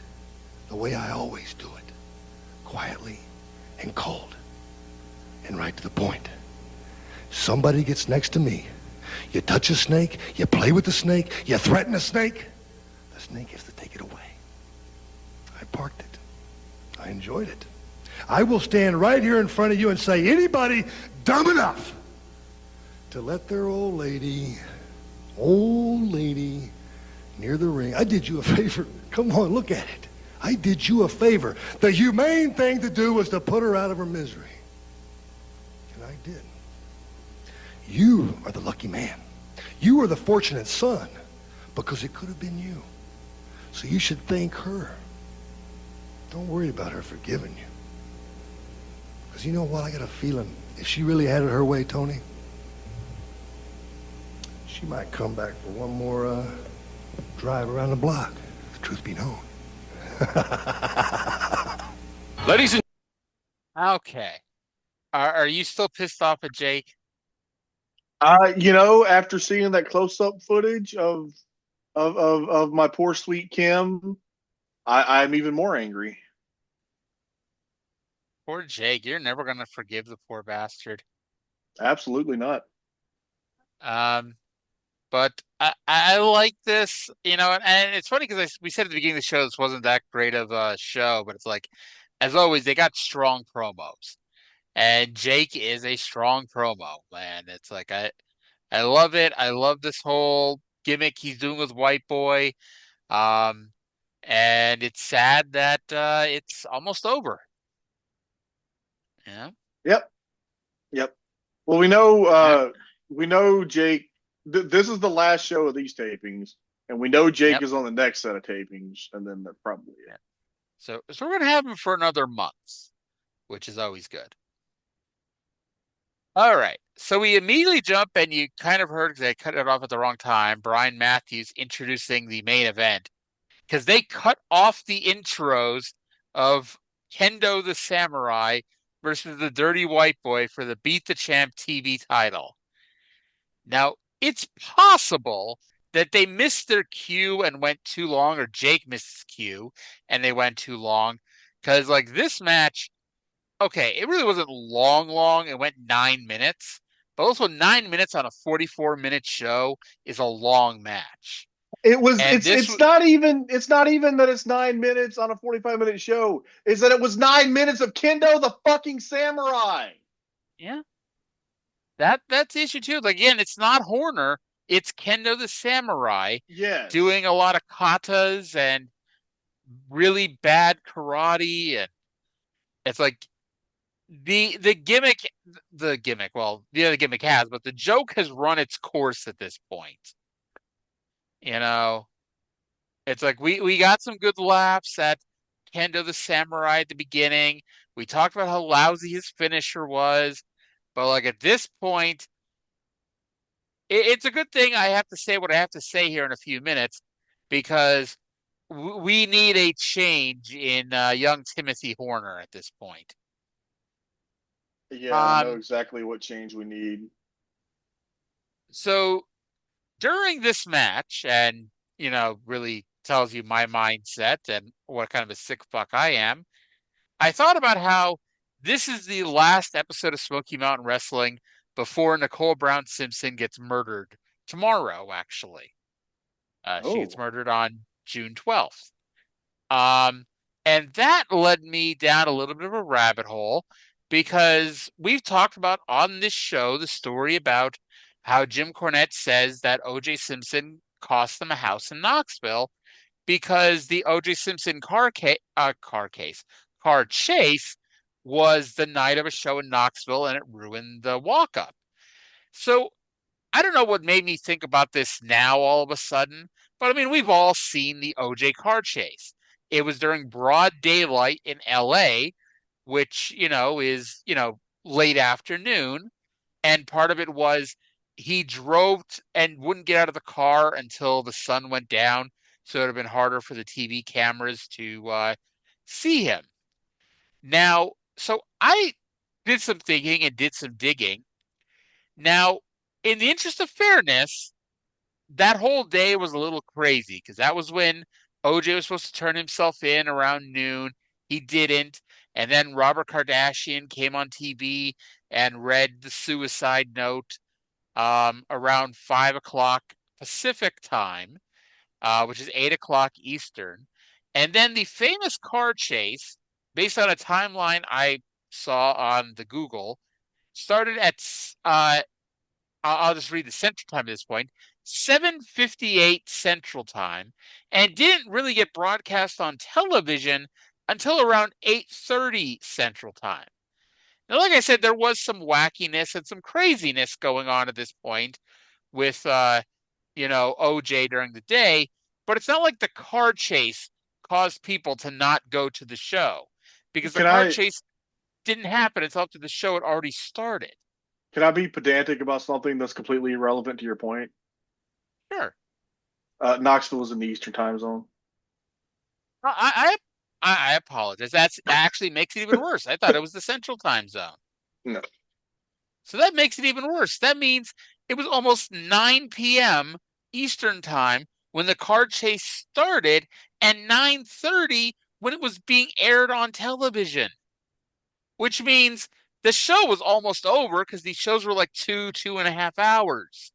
the way I always do it. Quietly and cold and right to the point. Somebody gets next to me. You touch a snake, you play with the snake, you threaten a snake, the snake has to take it away. I parked it. I enjoyed it. I will stand right here in front of you and say, anybody dumb enough to let their old lady near the ring, I did you a favor. Come on, look at it. I did you a favor. The humane thing to do was to put her out of her misery. And I did. You are the lucky man. You are the fortunate son, because it could have been you. So you should thank her. Don't worry about her forgiving you. Because you know what? I got a feeling if she really had it her way, Tony, she might come back for one more drive around the block. truth be known. Ladies and Okay. Are you still pissed off at Jake? After seeing that close-up footage of my poor sweet Kim, I'm even more angry. Poor Jake. You're never gonna forgive the poor bastard. Absolutely not. But I like this, and it's funny because we said at the beginning of the show this wasn't that great of a show, but it's like, as always, they got strong promos, and Jake is a strong promo, man. It's like I love it. I love this whole gimmick he's doing with White Boy, and it's sad that it's almost over. Yeah. Yep. Well, we know Jake. This is the last show of these tapings, and we know Jake is on the next set of tapings, and then that's probably it. So we're gonna have him for another month, which is always good. All right. So we immediately jump, and you kind of heard, because I cut it off at the wrong time, Brian Matthews introducing the main event, because they cut off the intros of Kendo the Samurai versus the Dirty White Boy for the Beat the Champ TV title. Now, it's possible that they missed their cue and went too long, or Jake missed his cue and they went too long. Because, like, this match, okay, it really wasn't long. It went 9 minutes. But also 9 minutes on a 44-minute show is a long match. It's not even that it's 9 minutes on a 45-minute show. It's that it was 9 minutes of Kendo the fucking Samurai. Yeah. That's the issue too. Like, again, it's not Horner, it's Kendo the Samurai. Yes. Doing a lot of katas and really bad karate, and it's like the gimmick, well, the other gimmick has, but the joke has run its course at this point. It's like we got some good laughs at Kendo the Samurai at the beginning. We talked about how lousy his finisher was, but like at this point, it's a good thing I have to say what I have to say here in a few minutes, because we need a change in young Timothy Horner at this point. Yeah, I know exactly what change we need. So during this match, and really tells you my mindset and what kind of a sick fuck I am, I thought about how this is the last episode of Smoky Mountain Wrestling before Nicole Brown Simpson gets murdered tomorrow, actually. She gets murdered on June 12th. And that led me down a little bit of a rabbit hole, because we've talked about on this show the story about how Jim Cornette says that O.J. Simpson cost them a house in Knoxville because the O.J. Simpson car chase was the night of a show in Knoxville, and it ruined the walk-up. So I don't know what made me think about this now all of a sudden, but I mean, we've all seen the O.J. car chase. It was during broad daylight in L.A., which, is, late afternoon. And part of it was he drove and wouldn't get out of the car until the sun went down. So it would have been harder for the TV cameras to see him. Now, so I did some thinking and did some digging. Now, in the interest of fairness, that whole day was a little crazy, because that was when OJ was supposed to turn himself in around noon. He didn't. And then Robert Kardashian came on TV and read the suicide note around 5 o'clock Pacific time, which is 8 o'clock Eastern. And then the famous car chase, based on a timeline I saw on the Google, started at, I'll just read the Central Time at this point, 7:58 Central Time, and didn't really get broadcast on television until around 8:30 Central Time. Now, like I said, there was some wackiness and some craziness going on at this point with, OJ during the day, but it's not like the car chase caused people to not go to the show, because the car chase didn't happen until after the show had already started. Can I be pedantic about something that's completely irrelevant to your point? Sure. Knoxville is in the Eastern time zone. I apologize. That actually makes it even worse. I thought it was the Central Time Zone. No. So that makes it even worse. That means it was almost 9 p.m. Eastern Time when the car chase started and 9:30 when it was being aired on television. Which means the show was almost over because these shows were like 2.5 hours.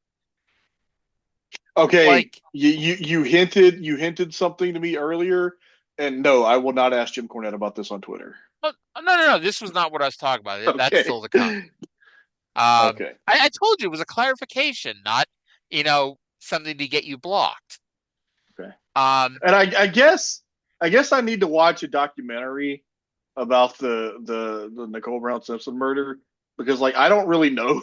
Okay, Like you hinted something to me earlier, and no, I will not ask Jim Cornette about this on Twitter. no. This was not what I was talking about. That's Okay. still to come. Okay. I told you it was a clarification, not something to get you blocked. Okay. Um, And I guess I need to watch a documentary about the Nicole Brown Simpson murder because like I don't really know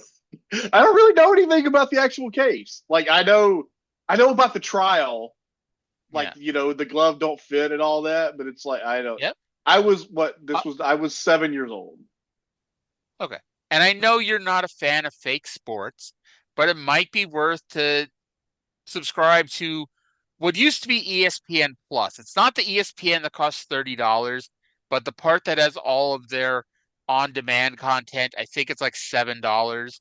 I don't really know anything about the actual case. Like I know about the trial, like the glove don't fit and all that, but it's like I don't. Yep. I was 7 years old. Okay. And I know you're not a fan of fake sports, but it might be worth to subscribe to what used to be ESPN Plus. It's not the ESPN that costs $30, but the part that has all of their on-demand content. I think it's like $7.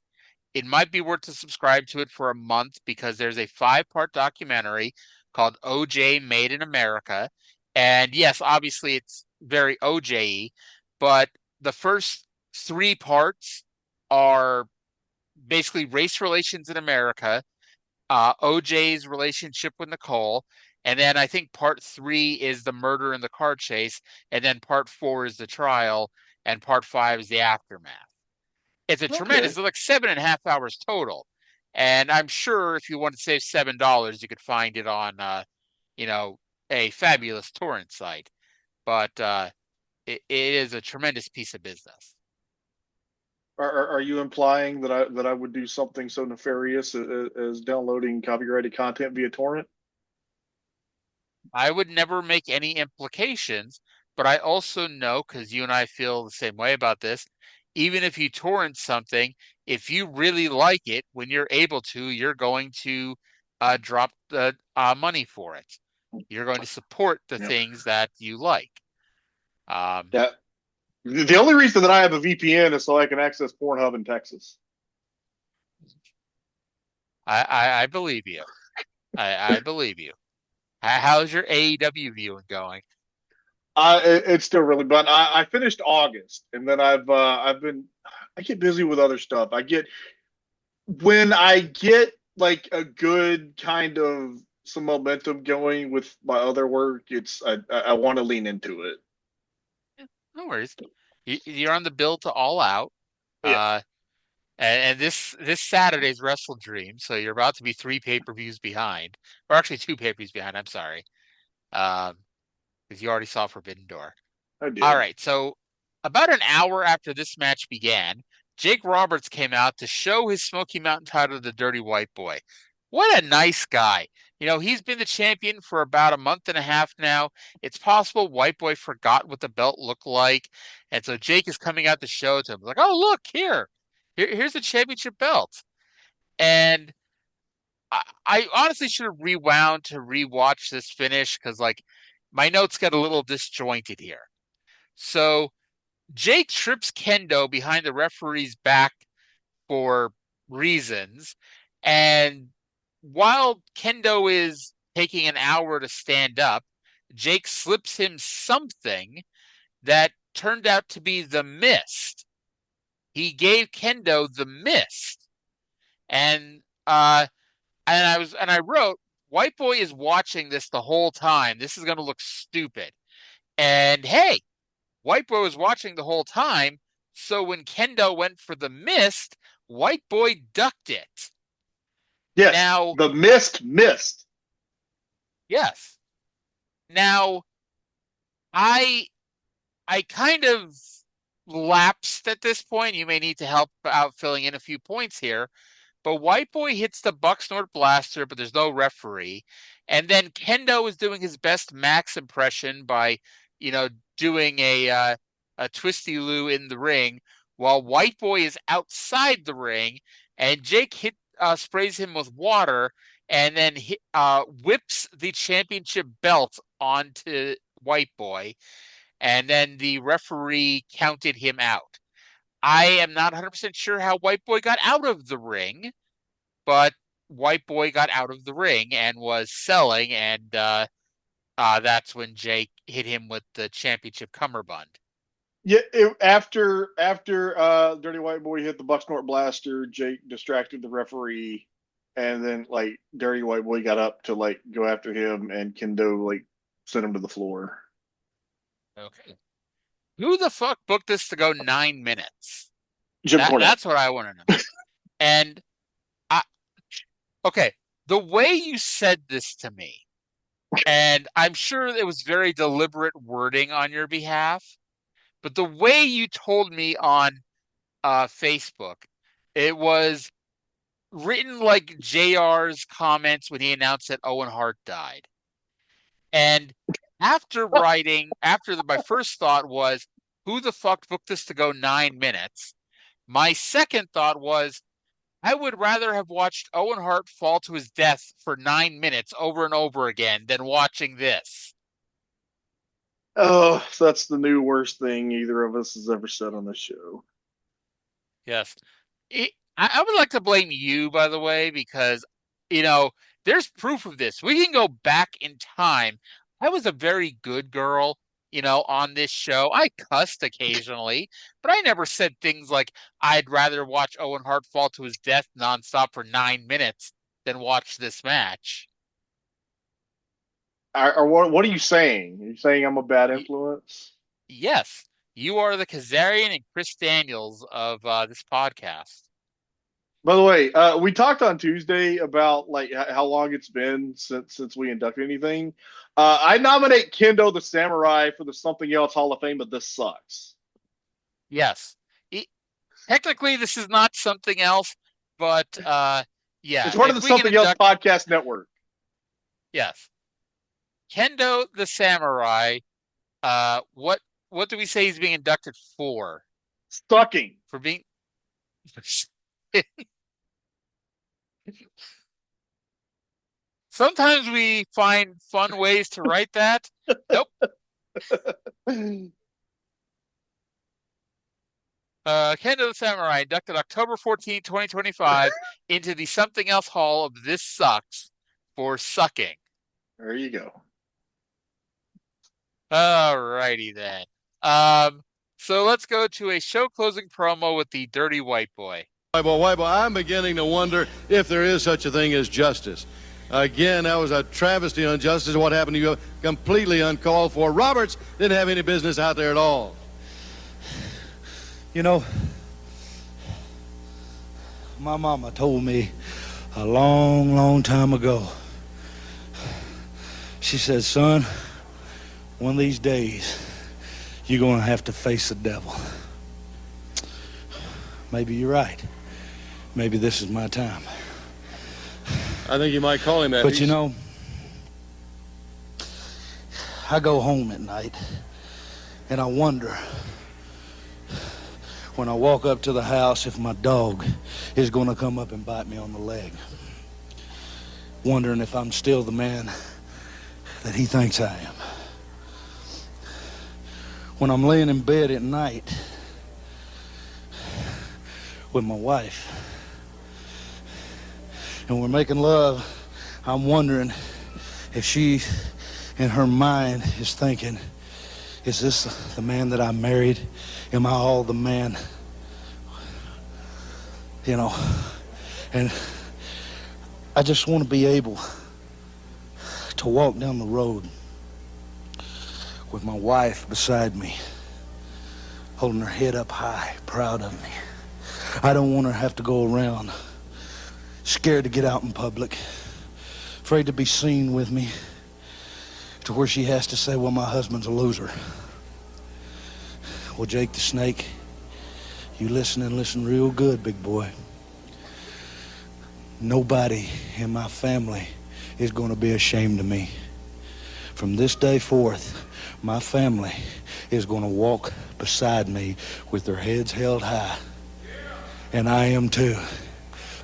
It might be worth to subscribe to it for a month because there's a 5-part documentary called OJ Made in America. And yes, obviously it's very OJ-y, but the first 3 parts are basically race relations in America, OJ's relationship with Nicole, and then I think part 3 is the murder in the car chase, and then part 4 is the trial, and part 5 is the aftermath. It's a tremendous, it's like 7.5 hours total. And I'm sure if you want to save $7, you could find it on, a fabulous torrent site. But it is a tremendous piece of business. Are you implying that I would do something so nefarious as downloading copyrighted content via torrent? I would never make any implications, but I also know, because you and I feel the same way about this, even if you torrent something, if you really like it, when you're able to, you're going to drop the money for it. You're going to support the things that you like. Yeah. The only reason that I have a VPN is so I can access Pornhub in Texas. I believe you. I believe you. How's your AEW viewing going? It's still really fun. I finished August, and then I get busy with other stuff. When I get like a good kind of some momentum going with my other work, I want to lean into it. No worries. You're on the bill to All Out. Yeah. And this Saturday's Wrestle Dream, so you're about to be 3 pay-per-views behind, or actually 2 pay-per-views behind. I'm sorry, because you already saw Forbidden Door. I did. All right, so about an hour after this match began, Jake Roberts came out to show his Smoky Mountain title to the Dirty White Boy. What a nice guy. He's been the champion for about a month and a half now. It's possible White Boy forgot what the belt looked like. And so Jake is coming out to show it to him. Like, oh, look, here's the championship belt. And I honestly should have rewound to rewatch this finish because, like, my notes got a little disjointed here. So Jake trips Kendo behind the referee's back for reasons. And while Kendo is taking an hour to stand up, Jake slips him something that turned out to be the mist. He gave Kendo the mist. And I wrote, White Boy is watching this the whole time. This is going to look stupid. And hey, White Boy was watching the whole time. So when Kendo went for the mist, White Boy ducked it. Yes. Now, the mist missed. Yes. Now, I kind of lapsed at this point. You may need to help out filling in a few points here. But White Boy hits the Bucksnort Blaster, but there's no referee. And then Kendo is doing his best Max impression by, doing a twisty loo in the ring, while White Boy is outside the ring, and Jake sprays him with water, and then whips the championship belt onto White Boy, and then the referee counted him out. I am not 100% sure how White Boy got out of the ring, but White Boy got out of the ring and was selling, and that's when Jake hit him with the championship cummerbund. Yeah, after Dirty White Boy hit the Bucksnort Blaster, Jake distracted the referee, and then like Dirty White Boy got up to like go after him, and Kendo like sent him to the floor. Okay. Who the fuck booked this to go 9 minutes? Jim Cornette. That's what I want to know. And okay, the way you said this to me, and I'm sure it was very deliberate wording on your behalf, but the way you told me on Facebook, it was written like JR's comments when he announced that Owen Hart died. And after my first thought was, who the fuck booked this to go 9 minutes? My second thought was, I would rather have watched Owen Hart fall to his death for 9 minutes over and over again than watching this. Oh, that's the new worst thing either of us has ever said on this show. Yes. I would like to blame you, by the way, because, there's proof of this. We can go back in time. I was a very good girl, on this show. I cussed occasionally, but I never said things like, I'd rather watch Owen Hart fall to his death nonstop for 9 minutes than watch this match. Or what are you saying? Are you saying I'm a bad influence? Yes. You are the Kazarian and Chris Daniels of this podcast. By the way, we talked on Tuesday about like how long it's been since we inducted anything. I nominate Kendo the Samurai for the Something Else Hall of Fame, but this sucks. Yes. Technically, this is not Something Else, but yeah. It's part of the Something Else podcast network. Yes. Kendo the Samurai, what do we say he's being inducted for? Sucking. For being... Sometimes we find fun ways to write that. Nope. Kendo the Samurai inducted October 14, 2025 into the Something Else Hall of This Sucks for sucking. There you go. Alrighty then. So let's go to a show closing promo with the Dirty White Boy. White Boy, I'm beginning to wonder if there is such a thing as justice. Again, that was a travesty on justice. What happened to you? Completely uncalled for. Roberts didn't have any business out there at all. You know, my mama told me a long, long time ago. She said, son, one of these days, you're going to have to face the devil. Maybe you're right. Maybe this is my time. I think you might call him that. But you know, I go home at night and I wonder when I walk up to the house if my dog is going to come up and bite me on the leg. Wondering if I'm still the man that he thinks I am. When I'm laying in bed at night with my wife and we're making love, I'm wondering if she in her mind is thinking, is this the man that I married? Am I all the man? You know, and I just want to be able to walk down the road with my wife beside me, holding her head up high, proud of me. I don't want her to have to go around scared to get out in public, afraid to be seen with me, to where she has to say, well, my husband's a loser. Well, Jake the Snake, you listen and listen real good, big boy. Nobody in my family is going to be ashamed of me. From this day forth, my family is going to walk beside me with their heads held high. And I am too.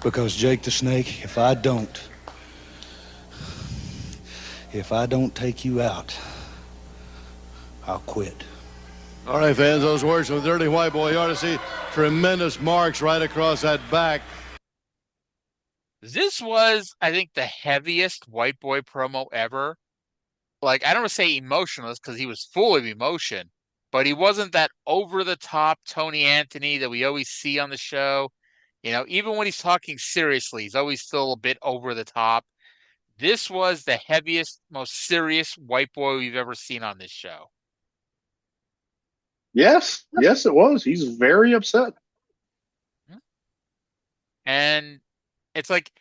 Because Jake the Snake, if I don't take you out, I'll quit. All right, fans, those words from the Dirty White Boy. You ought to see tremendous marks right across that back. This was, I think, the heaviest White Boy promo ever. Like, I don't want to say emotionless because he was full of emotion, but he wasn't that over-the-top Tony Anthony that we always see on the show. You know, even when he's talking seriously, he's always still a bit over the top. This was the heaviest, most serious White Boy we've ever seen on this show. Yes, it was. He's very upset. And it's like,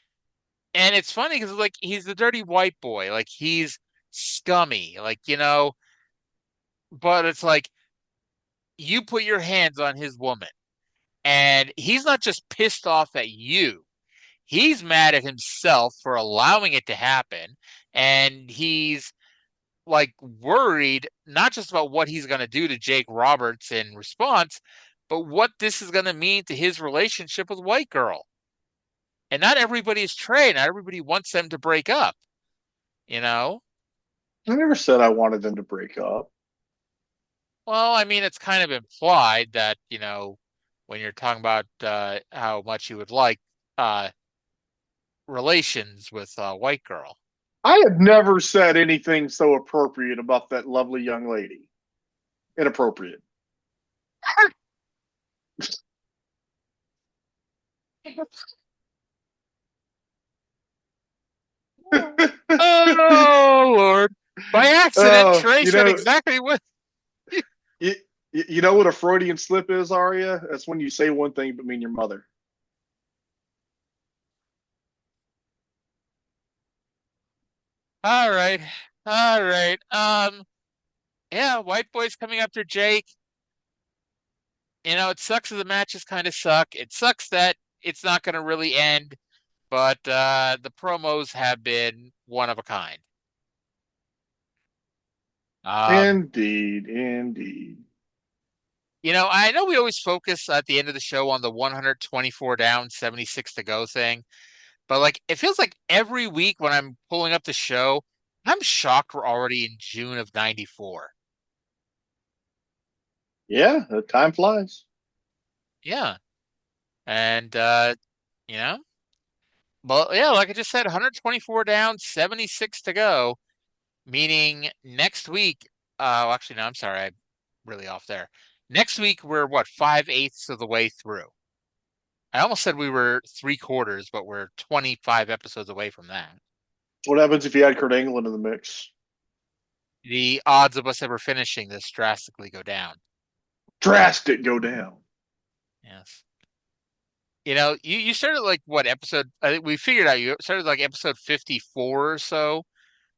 and it's funny because like he's the dirty white boy, like he's scummy, like, you know, but it's like you put your hands on his woman and he's not just pissed off at you. He's mad at himself for allowing it to happen. And he's like worried not just about what he's going to do to Jake Roberts in response, but what this is going to mean to his relationship with White Girl. And not everybody is Trae. Not everybody wants them to break up. You know? I never said I wanted them to break up. Well, I mean, it's kind of implied that, you know, when you're talking about how much you would like relations with White Girl. I have never said anything so appropriate about that lovely young lady. Inappropriate. Oh, Lord. By accident, Trae said exactly what... You know what a Freudian slip is, Arya? That's when you say one thing but mean your mother. All right. Yeah, White Boy's coming after Jake. You know, it sucks that the matches kind of suck. It sucks that it's not going to really end, but the promos have been one of a kind. Indeed. You know, I know we always focus at the end of the show on the 124 down, 76 to go thing, but like it feels like every week when I'm pulling up the show, I'm shocked we're already in June of 94. Yeah, time flies. Yeah. And you know, but yeah, like I just said, 124 down, 76 to go, meaning next week, actually no, I'm sorry, I'm really off there. Next week we're what, 5/8 of the way through. I almost said we were 3/4, but we're 25 episodes away from that. What happens if you add Kurt Angle into the mix? The odds of us ever finishing this drastically go down. Drastic go down. Yes. You know, you started like what episode? I think we figured out you started like episode 54 or so.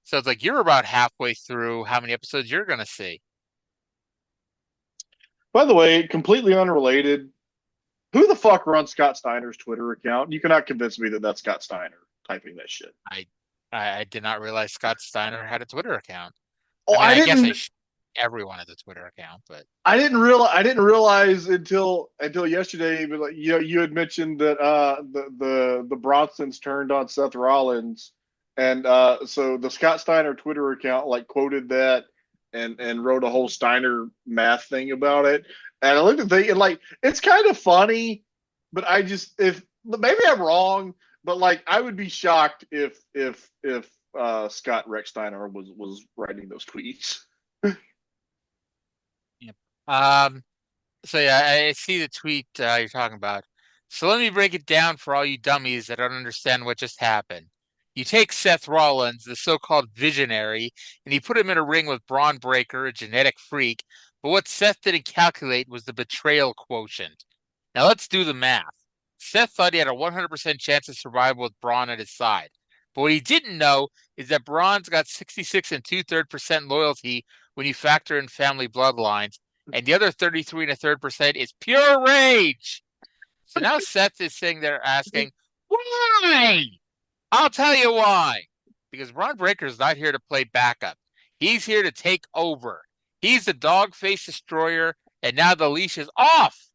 So it's like you're about halfway through how many episodes you're going to see. By the way, completely unrelated, who the fuck runs Scott Steiner's Twitter account? You cannot convince me that that's Scott Steiner typing that shit. I did not realize Scott Steiner had a Twitter account. Oh, I guess everyone has a Twitter account, but I didn't realize until yesterday. But like, you know, you had mentioned that the Bronsons turned on Seth Rollins, and so the Scott Steiner Twitter account like quoted that and wrote a whole Steiner math thing about it. And I looked at the and like it's kind of funny, but I just if maybe I'm wrong, but like I would be shocked if Scott Rex Steiner was writing those tweets. Yep. So yeah, I see the tweet you're talking about. So let me break it down for all you dummies that don't understand what just happened. You take Seth Rollins, the so-called visionary, and you put him in a ring with Braun Breaker, a genetic freak, but what Seth didn't calculate was the betrayal quotient. Now let's do the math. Seth thought he had a 100% chance of survival with Braun at his side. But what he didn't know is that Braun's got 66 and 2/3% loyalty when you factor in family bloodlines, and the other 33 and 1/3% is pure rage. So now Seth is sitting there asking, why? I'll tell you why. Because Braun Breaker's not here to play backup. He's here to take over. He's the dog-faced destroyer, and now the leash is off.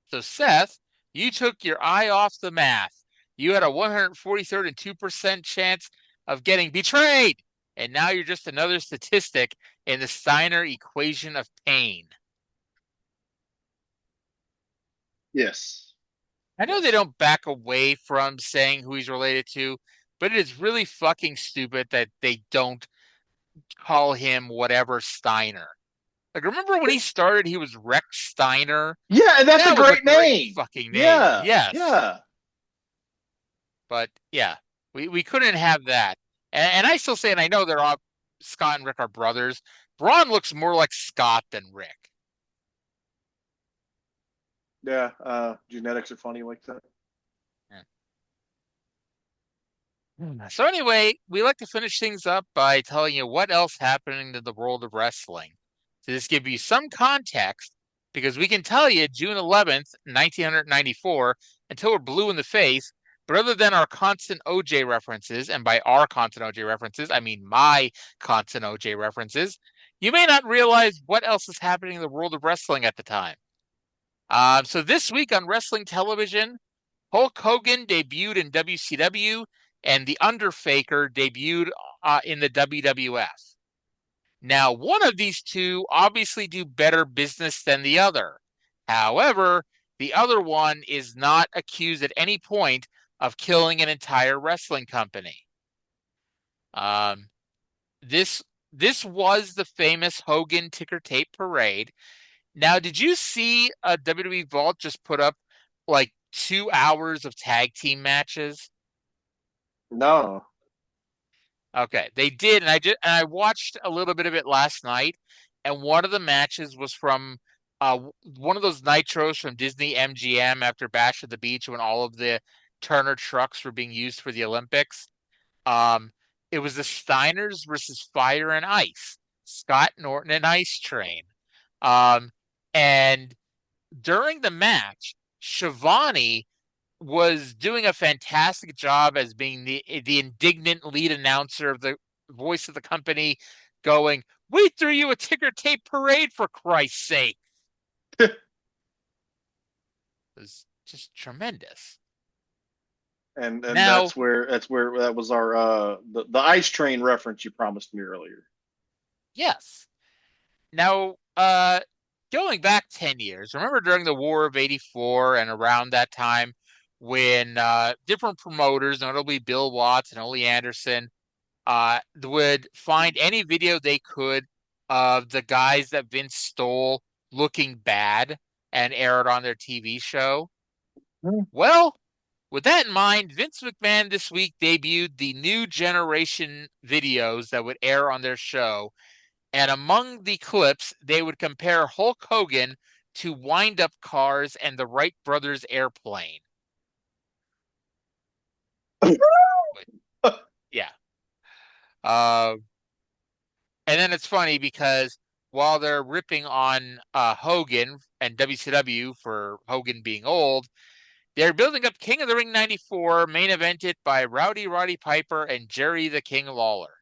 So Seth, you took your eye off the math. You had a 143rd and 2% chance of getting betrayed. and now you're just another statistic in the Steiner equation of pain. Yes. I know they don't back away from saying who he's related to, but it is really fucking stupid that they don't call him whatever Steiner. Like, remember when he started, he was Rex Steiner? Yeah, and that's that a was great name. Fucking name. Yeah. Yes. Yeah. But yeah, we couldn't have that. And I still say, and I know they're all Scott and Rick are brothers. Braun looks more like Scott than Rick. Yeah, genetics are funny like that. So anyway, we like to finish things up by telling you what else happening in the world of wrestling. To just give you some context, because we can tell you June 11th, 1994, until we're blue in the face, but other than our constant OJ references, and by our constant OJ references, I mean my constant OJ references, you may not realize what else is happening in the world of wrestling at the time. So this week on wrestling television, Hulk Hogan debuted in WCW, and The Undertaker debuted in the WWF. Now, one of these two obviously do better business than the other. However, the other one is not accused at any point of killing an entire wrestling company. This was the famous Hogan ticker tape parade. Now, did you see WWE Vault just put up like 2 hours of tag team matches? No. Okay, they did, and I watched a little bit of it last night, and one of the matches was from one of those nitros from Disney MGM after Bash at the Beach when all of the Turner trucks were being used for the Olympics. It was the Steiners versus Fire and Ice, Scott Norton and Ice Train. And during the match, Shivani was doing a fantastic job as being the indignant lead announcer of the voice of the company, going, "We threw you a ticker tape parade for Christ's sake." It was just tremendous. And now, that's where that was our the ice train reference you promised me earlier. Yes. Now, going back 10 years, remember during the War of 84 and around that time when different promoters, notably Bill Watts and Ole Anderson, would find any video they could of the guys that Vince stole looking bad and air it on their TV show? Well, with that in mind, Vince McMahon this week debuted the new generation videos that would air on their show. And among the clips, they would compare Hulk Hogan to wind-up cars and the Wright brothers airplane. Yeah. And then it's funny because while they're ripping on Hogan and WCW for Hogan being old, they're building up King of the Ring 94, main evented by Rowdy Roddy Piper and Jerry the King Lawler.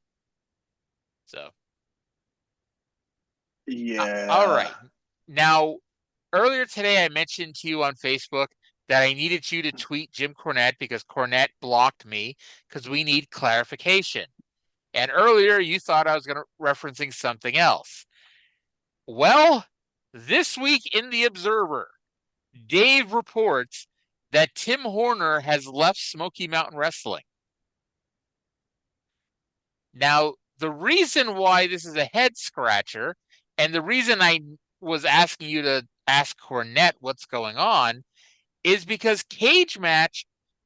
So. Yeah. All right. Now, earlier today, I mentioned to you on Facebook that I needed you to tweet Jim Cornette because Cornette blocked me because we need clarification. And earlier, you thought I was referencing something else. Well, this week in The Observer, Dave reports that Tim Horner has left Smoky Mountain Wrestling. Now, the reason why this is a head scratcher, and the reason I was asking you to ask Cornette what's going on, is because Cage Match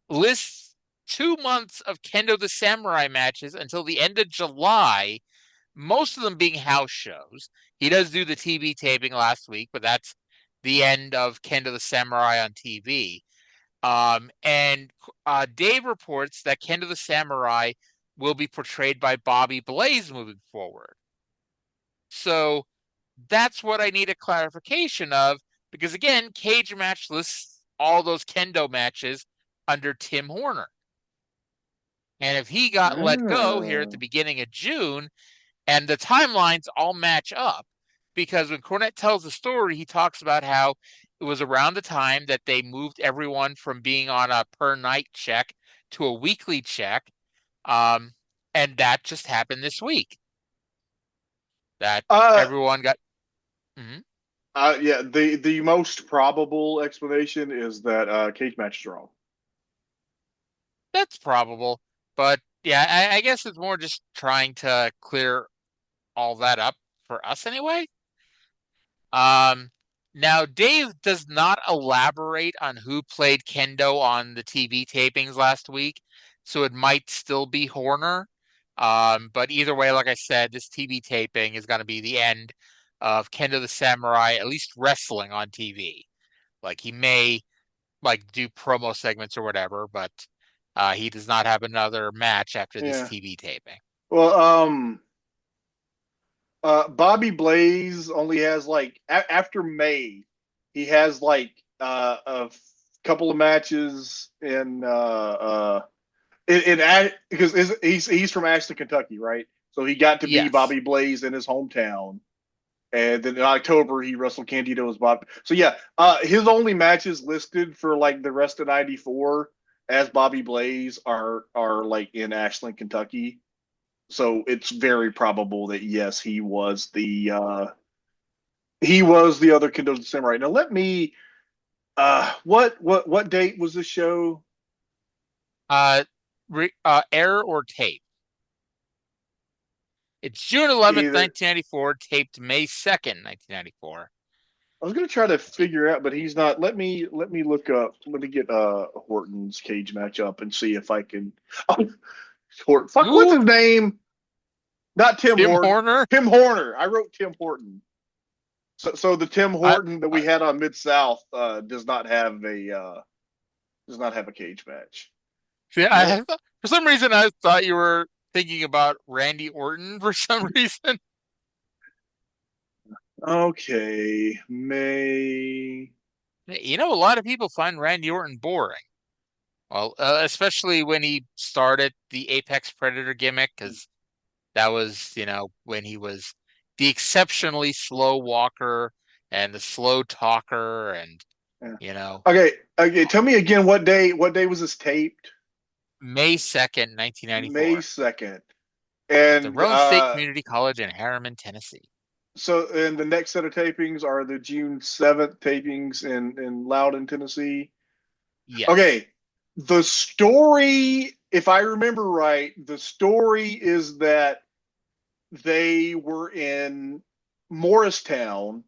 lists 2 months of Kendo the Samurai matches until the end of July, most of them being house shows. He does do the TV taping last week, but that's the end of Kendo the Samurai on TV. And Dave reports that Kendo the Samurai will be portrayed by Bobby Blaze moving forward. So that's what I need a clarification of, because again, Cage Match lists all those Kendo matches under Tim Horner. And if he got let go here at the beginning of June, and the timelines all match up, because when Cornette tells the story, he talks about how it was around the time that they moved everyone from being on a per night check to a weekly check. And And that just happened this week. That Uh, everyone got. Mhm. yeah. The most probable explanation is that cage match is wrong. That's probable. But yeah, I guess it's more just trying to clear all that up for us anyway. Um, Now Dave does not elaborate on who played Kendo on the TV tapings last week, so it might still be Horner. But either way, like I said, this TV taping is going to be the end of Kendo the Samurai, at least wrestling on TV. Like he may like do promo segments or whatever, but he does not have another match after this Yeah. TV taping. Well, Bobby Blaze only has like after May, he has like couple of matches because he's from Ashton, Kentucky, right? So he got to be Yes. Bobby Blaze in his hometown. And then in October he wrestled Candido as Bob. So yeah, his only matches listed for like the rest of '94 as Bobby Blaze are like in Ashland, Kentucky. So it's very probable that yes, he was the other Kendo the Samurai. Now let me what date was this show? Error or tape? It's June 11th, Either 1994, taped May 2nd, 1994. I was gonna try to figure out, but he's not. Let me look up. Let me get Horton's cage match up and see if I can. Oh, Horton. Fuck, what's his name? Not Tim Horner. Tim Horner. I wrote Tim Horton. So the Tim Horton that we had on Mid South does not have a cage match. See, for some reason I thought you were thinking about Randy Orton for some reason. Okay, May. You know, a lot of people find Randy Orton boring. Well, especially when he started the Apex Predator gimmick, because that was, when he was the exceptionally slow walker and the slow talker, and Okay. Tell me again what day was this taped? May 2nd, 1994. May 2nd. At the And Roane State Community College in Harriman, Tennessee. So, and the next set of tapings are the June 7th tapings in Loudon, Tennessee. Yes. Okay. The story, if I remember right, the story is that they were in Morristown,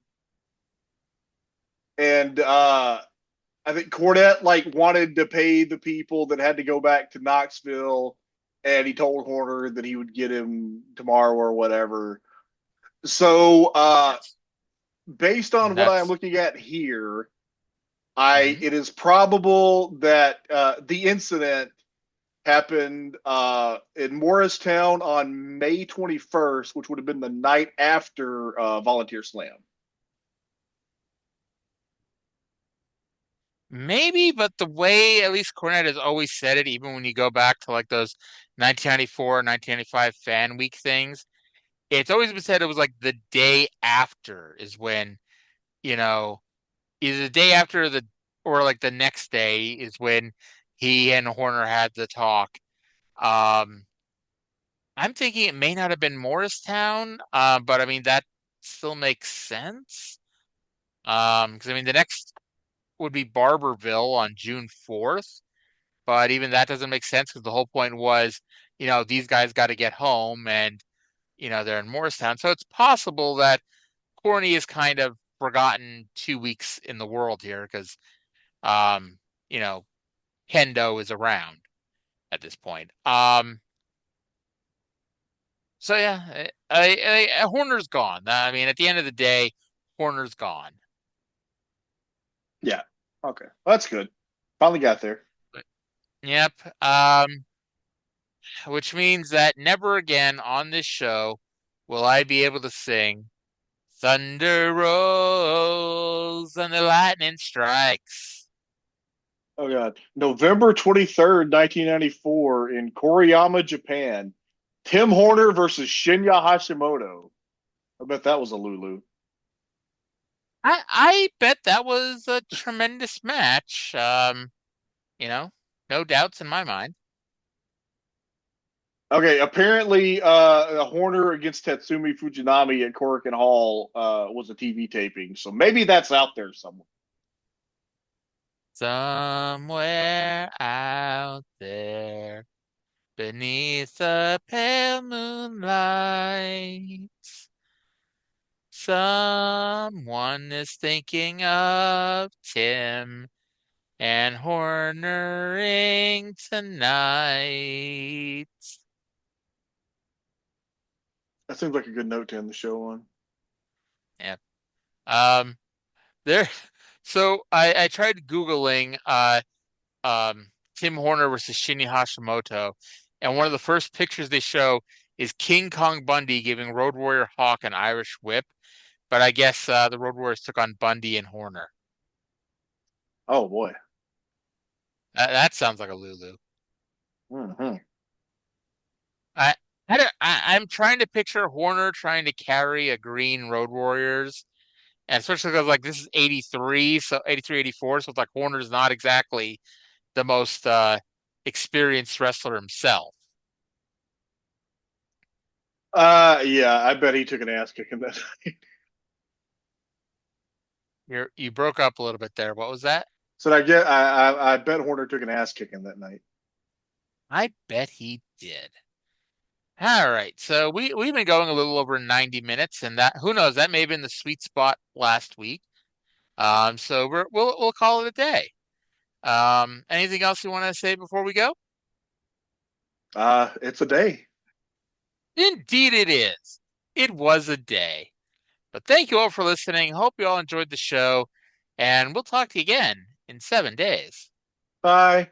and I think Cornette like wanted to pay the people that had to go back to Knoxville, and he told Horner that he would get him tomorrow or whatever. So, based on what I'm looking at here, it is probable that the incident happened in Morristown on May 21st, which would have been the night after Volunteer Slam. Maybe, but the way at least Cornette has always said it, even when you go back to like those 1994, 1995 Fan Week things, it's always been said it was like the day after is when, either the day after or like the next day is when he and Horner had the talk. I'm thinking it may not have been Morristown, but I mean that still makes sense. Because I mean the next would be Barberville on June 4th, but even that doesn't make sense because the whole point was, these guys got to get home and they're in Morristown. So it's possible that Corny is kind of forgotten 2 weeks in the world here because, you know, Kendo is around at this point. So yeah, Horner's gone. I mean, at the end of the day, Horner's gone. Yeah. Okay. Well, that's good. Finally got there. Yep. Which means that never again on this show will I be able to sing Thunder Rolls and the Lightning Strikes. Oh God. November 23rd, 1994 in Koriyama, Japan. Tim Horner versus Shinya Hashimoto. I bet that was a Lulu. I bet that was a tremendous match. No doubts in my mind. Okay, apparently, Horner against Tatsumi Fujinami at Korakuen Hall was a TV taping, so maybe that's out there somewhere. Somewhere out there, beneath the pale moonlight, someone is thinking of Tim and Hornering tonight. That seems like a good note to end the show on. Yeah. Um, there. So I tried Googling Tim Horner versus Shinya Hashimoto, and one of the first pictures they show is King Kong Bundy giving Road Warrior Hawk an Irish whip, but I guess the Road Warriors took on Bundy and Horner. Oh boy. That sounds like a Lulu. Mm-hmm. I, I'm trying to picture Horner trying to carry a green Road Warriors, and especially because like this is 83, so 83, 84, so it's like Horner's not exactly the most experienced wrestler himself. Yeah, I bet he took an ass kicking that night. You broke up a little bit there. What was that? So I bet Horner took an ass kicking that night. I bet he did. All right, so we've been going a little over 90 minutes, and that who knows, that may have been the sweet spot last week. So we'll call it a day. Anything else you want to say before we go? It's a day. Indeed, it is. It was a day. But thank you all for listening. Hope you all enjoyed the show, and we'll talk to you again in 7 days. Bye.